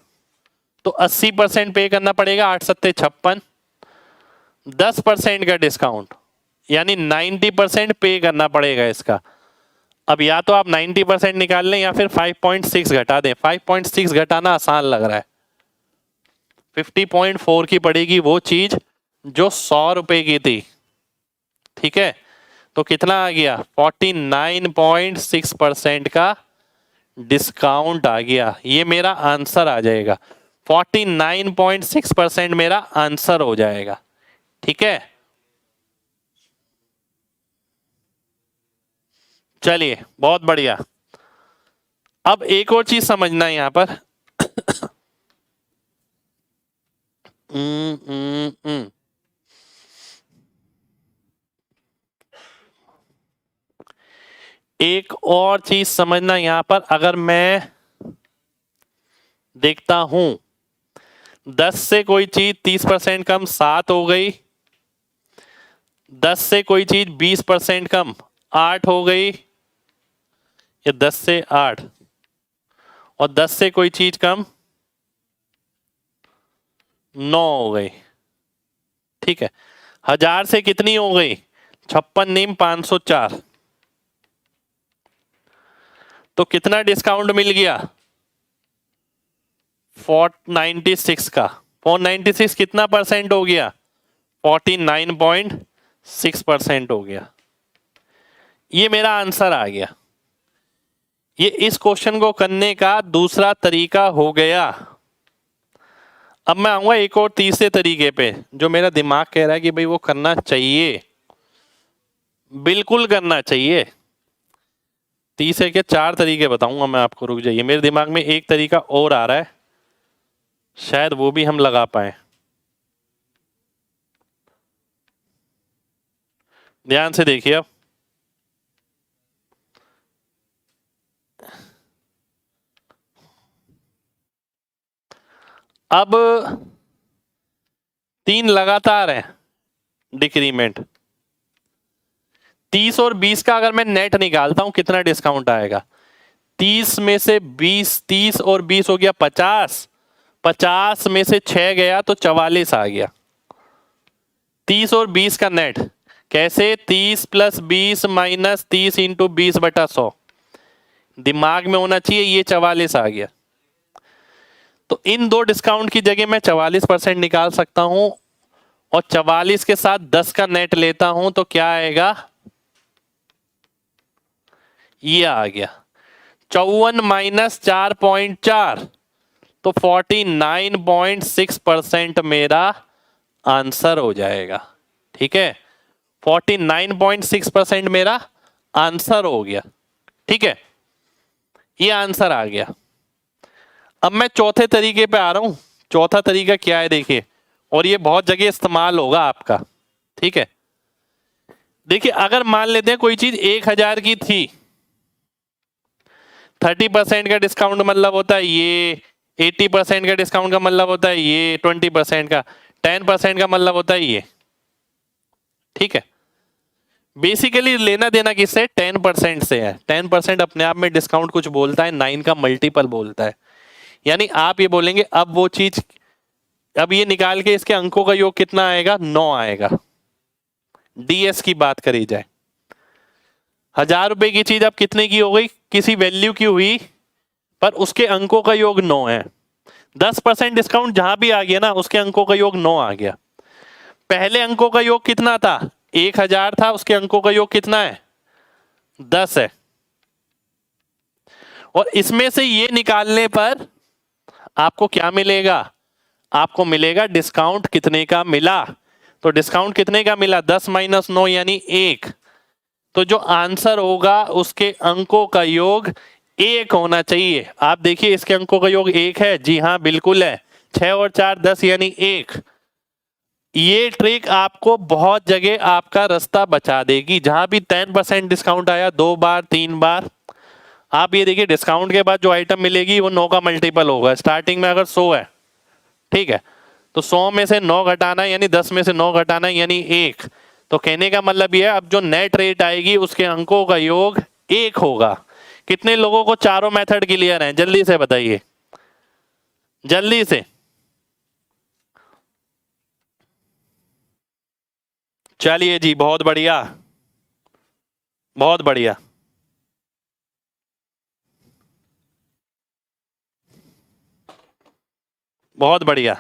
तो 80% पे करना पड़ेगा, 8 सत्ते 56। 10% का डिस्काउंट यानी 90% पे करना पड़ेगा इसका। अब या तो आप 90% निकाल लें या फिर 5.6 घटा दें। 5.6 घटाना आसान लग रहा है। 50.4 की पड़ेगी वो चीज जो 100 रुपए की थी। ठीक है, तो कितना आ गया? 49.6% का डिस्काउंट आ गया। ये मेरा आंसर आ जाएगा। 49.6% मेरा आंसर हो जाएगा। ठीक है, चलिए बहुत बढ़िया। अब एक और चीज समझना है यहां पर। एक और चीज समझना यहां पर। अगर मैं देखता हूं 10 से कोई चीज 30% कम 7 हो गई, 10 से कोई चीज 20% कम 8 हो गई, या 10 से 8, और 10 से कोई चीज कम 9 हो गई। ठीक है, 1000 से कितनी हो गई? 56 नीम 504। तो कितना डिस्काउंट मिल गया? 496 का। 496 कितना परसेंट हो गया? 49.6% हो गया। ये मेरा आंसर आ गया। ये इस क्वेश्चन को करने का दूसरा तरीका हो गया। अब मैं आऊंगा एक और तीसरे तरीके पे जो मेरा दिमाग कह रहा है कि भाई वो करना चाहिए, बिल्कुल करना चाहिए। तीसरे के 4 तरीके बताऊंगा मैं आपको, रुक जाइए। मेरे दिमाग में एक तरीका और आ रहा है, शायद वो भी हम लगा पाए। ध्यान से देखिए। अब 3 लगातार है डिक्रीमेंट। 30 और 20 का अगर मैं नेट निकालता हूं कितना डिस्काउंट आएगा? 30 में से 20, 30 और 20 हो गया 50। 50 में से 6 गया तो 44 आ गया। 30 और 20 का नेट कैसे? 30 + 20 - 30 × 20/100। दिमाग में होना चाहिए ये 44 आ गया। तो इन दो डिस्काउंट की जगह मैं 44% निकाल सकता हूं, और 44 के साथ 10 का नेट लेता हूं तो क्या आएगा? ये आ गया 54 - 4.4, तो 49.6% मेरा आंसर हो जाएगा। ठीक है, 49.6% मेरा आंसर हो गया। ठीक है, ये आंसर आ गया। अब मैं चौथे तरीके पे आ रहा हूं। चौथा तरीका क्या है देखिए, और ये बहुत जगह इस्तेमाल होगा आपका। ठीक है, देखिए अगर मान लेते हैं कोई चीज 1000 की थी, 30% का डिस्काउंट मतलब होता है ये, 80% का डिस्काउंट का मतलब होता है ये, 20% का, 10% का मतलब होता है ये। ठीक है, बेसिकली लेना देना किससे? 10% से है। 10% अपने आप में डिस्काउंट कुछ बोलता है, 9 का मल्टीपल बोलता है। यानी आप ये बोलेंगे अब वो चीज, अब ये निकाल के इसके अंकों का योग कितना आएगा? 9 आएगा। डीएस की बात करी जाए, 1000 रुपए की चीज अब कितने की हो गई? किसी वैल्यू की हुई, पर उसके अंकों का योग 9 है। 10% डिस्काउंट जहां भी आ गया ना, उसके अंकों का योग 9 आ गया। पहले अंकों का योग कितना था? 1000 था, उसके अंकों का योग कितना है? 10 है। और इसमें से ये निकालने पर आपको क्या मिलेगा? आपको मिलेगा डिस्काउंट कितने का मिला। तो डिस्काउंट कितने का मिला? 10 - 9 यानी 1। तो जो आंसर होगा उसके अंकों का योग 1 होना चाहिए। आप देखिए इसके अंकों का योग 1 है। जी हाँ बिल्कुल है। 6 और 4 10 यानी 1। ये ट्रिक आपको बहुत जगह आपका रास्ता बचा देगी। जहां भी 10% डिस्काउंट आया, 2 बार 3 बार, आप ये देखिए डिस्काउंट के बाद जो आइटम मिलेगी वो 9 का मल्टीपल होगा। स्टार्टिंग में अगर 100 है, ठीक है, तो 100 में से 9 घटाना है, यानी 10 में से 9 घटाना है, यानी 1। तो कहने का मतलब ये है अब जो नेट रेट आएगी उसके अंकों का योग 1 होगा। कितने लोगों को चारों मेथड क्लियर हैं? जल्दी से बताइए, जल्दी से। चलिए जी, बहुत बढ़िया, बहुत बढ़िया। बहुत बढ़िया।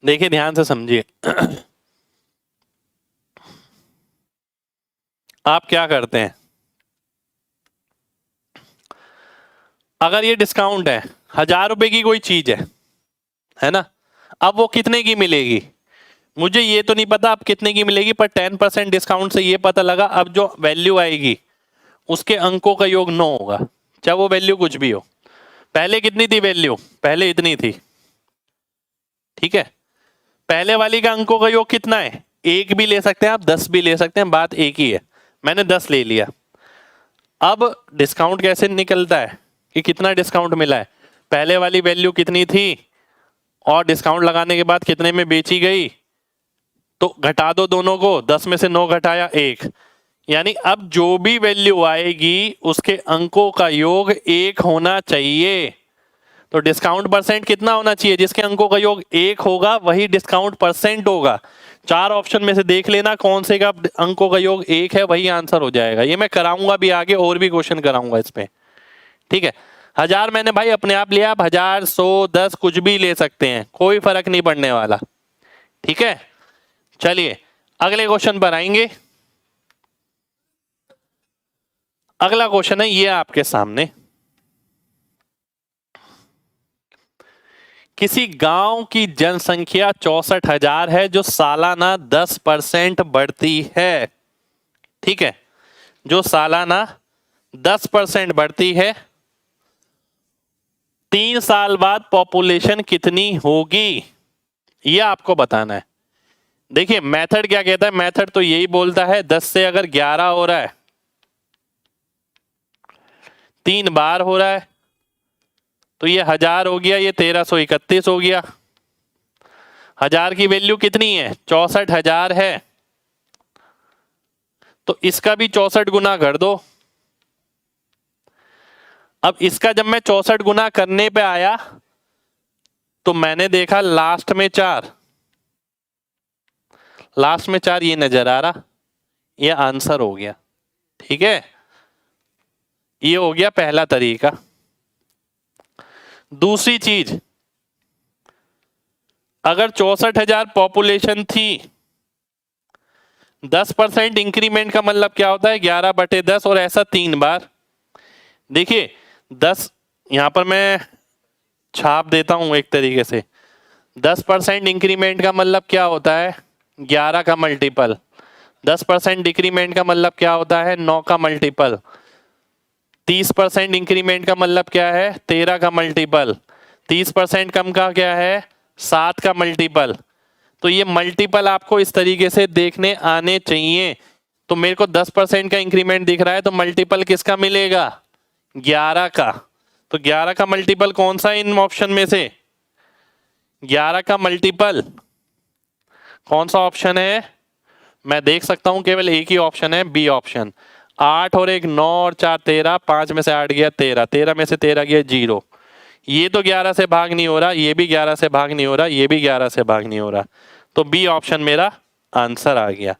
देखिए ध्यान से समझिए। आप क्या करते हैं, अगर ये डिस्काउंट है, 1000 रुपए की कोई चीज है ना, अब वो कितने की मिलेगी मुझे ये तो नहीं पता अब कितने की मिलेगी, पर 10% डिस्काउंट से ये पता लगा अब जो वैल्यू आएगी उसके अंकों का योग 9 होगा, चाहे वो वैल्यू कुछ भी हो। पहले कितनी थी वैल्यू, पहले इतनी थी, ठीक है। पहले वाली का अंकों का योग कितना है, 1 भी ले सकते हैं आप, 10 भी ले सकते हैं, बात एक ही है। मैंने 10 ले लिया। अब डिस्काउंट कैसे निकलता है कि कितना डिस्काउंट मिला है, पहले वाली वैल्यू कितनी थी और डिस्काउंट लगाने के बाद कितने में बेची गई, तो घटा दो दोनों को, 10 में से 9 घटाया 1, यानी अब जो भी वैल्यू आएगी उसके अंकों का योग 1 होना चाहिए। तो डिस्काउंट परसेंट कितना होना चाहिए, जिसके अंकों का योग 1 होगा वही डिस्काउंट परसेंट होगा। 4 ऑप्शन में से देख लेना कौन से का अंकों का योग 1 है, वही आंसर हो जाएगा। ये मैं कराऊंगा भी आगे, और भी क्वेश्चन कराऊंगा इस पे, ठीक है। 1000 मैंने भाई अपने आप लिया, आप 1000, 100, 10 कुछ भी ले सकते हैं, कोई फर्क नहीं पड़ने वाला, ठीक है। चलिए अगले क्वेश्चन पर आएंगे। अगला क्वेश्चन है ये आपके सामने, किसी गांव की जनसंख्या 64,000 है जो सालाना 10% बढ़ती है, ठीक है, जो सालाना 10% बढ़ती है। 3 साल बाद पॉपुलेशन कितनी होगी, ये आपको बताना है। देखिए मेथड क्या कहता है, मेथड तो यही बोलता है 10 से अगर 11 हो रहा है, 3 बार हो रहा है, तो ये 1000 हो गया, ये 1331 हो गया। 1000 की वैल्यू कितनी है, 64,000 है, तो इसका भी 64 गुना कर दो। अब इसका जब मैं 64 गुना करने पे आया तो मैंने देखा लास्ट में 4, लास्ट में 4 ये नजर आ रहा, ये आंसर हो गया, ठीक है। ये हो गया पहला तरीका। दूसरी चीज, अगर 64,000 पॉपुलेशन थी, 10% इंक्रीमेंट का मतलब क्या होता है, 11/10, और ऐसा 3 बार। देखिए 10 यहां पर मैं छाप देता हूं एक तरीके से, 10% इंक्रीमेंट का मतलब क्या होता है, 11 का मल्टीपल। 10% डिक्रीमेंट का मतलब क्या होता है, 9 का मल्टीपल। 30% इंक्रीमेंट का मतलब क्या है, 13 का मल्टीपल। 30% कम का क्या है, 7 का मल्टीपल। तो ये मल्टीपल आपको इस तरीके से देखने आने चाहिए। तो मेरे को 10% का इंक्रीमेंट दिख रहा है, तो मल्टीपल किसका मिलेगा, 11 का। तो 11 का मल्टीपल कौन सा इन ऑप्शन में से, 11 का मल्टीपल कौन सा ऑप्शन है, मैं देख सकता हूं केवल एक ही ऑप्शन है, बी ऑप्शन। 8 और 1 9 और 4 13, 5 में से 8 गया 13, 13 में से 13 गया 0। ये तो 11 से भाग नहीं हो रहा, ये भी 11 से भाग नहीं हो रहा, ये भी 11 से भाग नहीं हो रहा, तो बी ऑप्शन मेरा आंसर आ गया।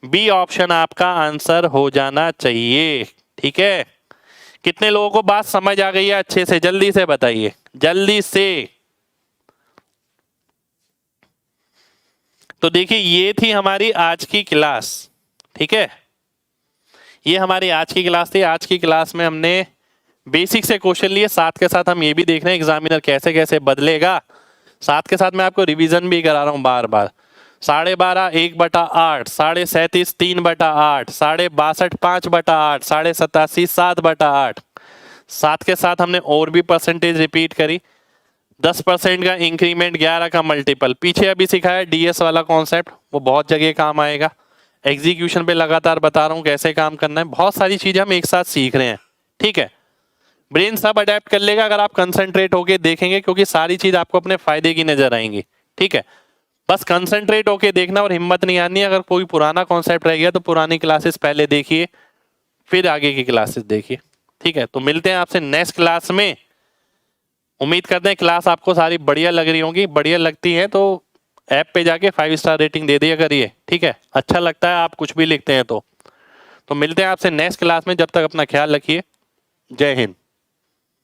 बी ऑप्शन आपका आंसर हो जाना चाहिए, ठीक है। कितने लोगों को बात समझ आ गई है अच्छे से, जल्दी से बताइए, जल्दी से। तो देखिए ये थी हमारी आज की क्लास, ठीक है, ये हमारी आज की क्लास थी। आज की क्लास में हमने बेसिक से क्वेश्चन लिए, साथ के साथ हम ये भी देख रहे हैं एग्जामिनर कैसे कैसे बदलेगा। साथ के साथ मैं आपको रिवीजन भी करा रहा हूं बार बार। 12.5 1/8, 37.5 3/8, 62 5/8, 87 7/8। साथ के साथ हमने और भी परसेंटेज रिपीट करी। 10% का इंक्रीमेंट, 11 का मल्टीपल, पीछे अभी सिखाया डीएस वाला कॉन्सेप्ट, वो बहुत जगह काम आएगा। एग्जीक्यूशन पे लगातार बता रहा हूँ कैसे काम करना है, बहुत सारी चीजें हम एक साथ सीख रहे हैं, ठीक है। ब्रेन सब अडेप्ट कर लेगा अगर आप कंसंट्रेट होके देखेंगे, क्योंकि सारी चीज आपको अपने फायदे की नजर आएंगी, ठीक है। बस कंसंट्रेट होके देखना और हिम्मत नहीं आनी। अगर कोई पुराना कॉन्सेप्ट रह गया तो पुरानी क्लासेस पहले देखिए, फिर आगे की क्लासेस देखिए, ठीक है, तो मिलते हैं आपसे नेक्स्ट क्लास में। उम्मीद करते हैं क्लास आपको सारी बढ़िया लग रही होंगी। बढ़िया लगती है तो ऐप पे जाके 5 स्टार रेटिंग दे दिया करिए, ठीक है। अच्छा लगता है आप कुछ भी लिखते हैं तो मिलते हैं आपसे नेक्स्ट क्लास में। जब तक अपना ख्याल रखिए। जय हिंद।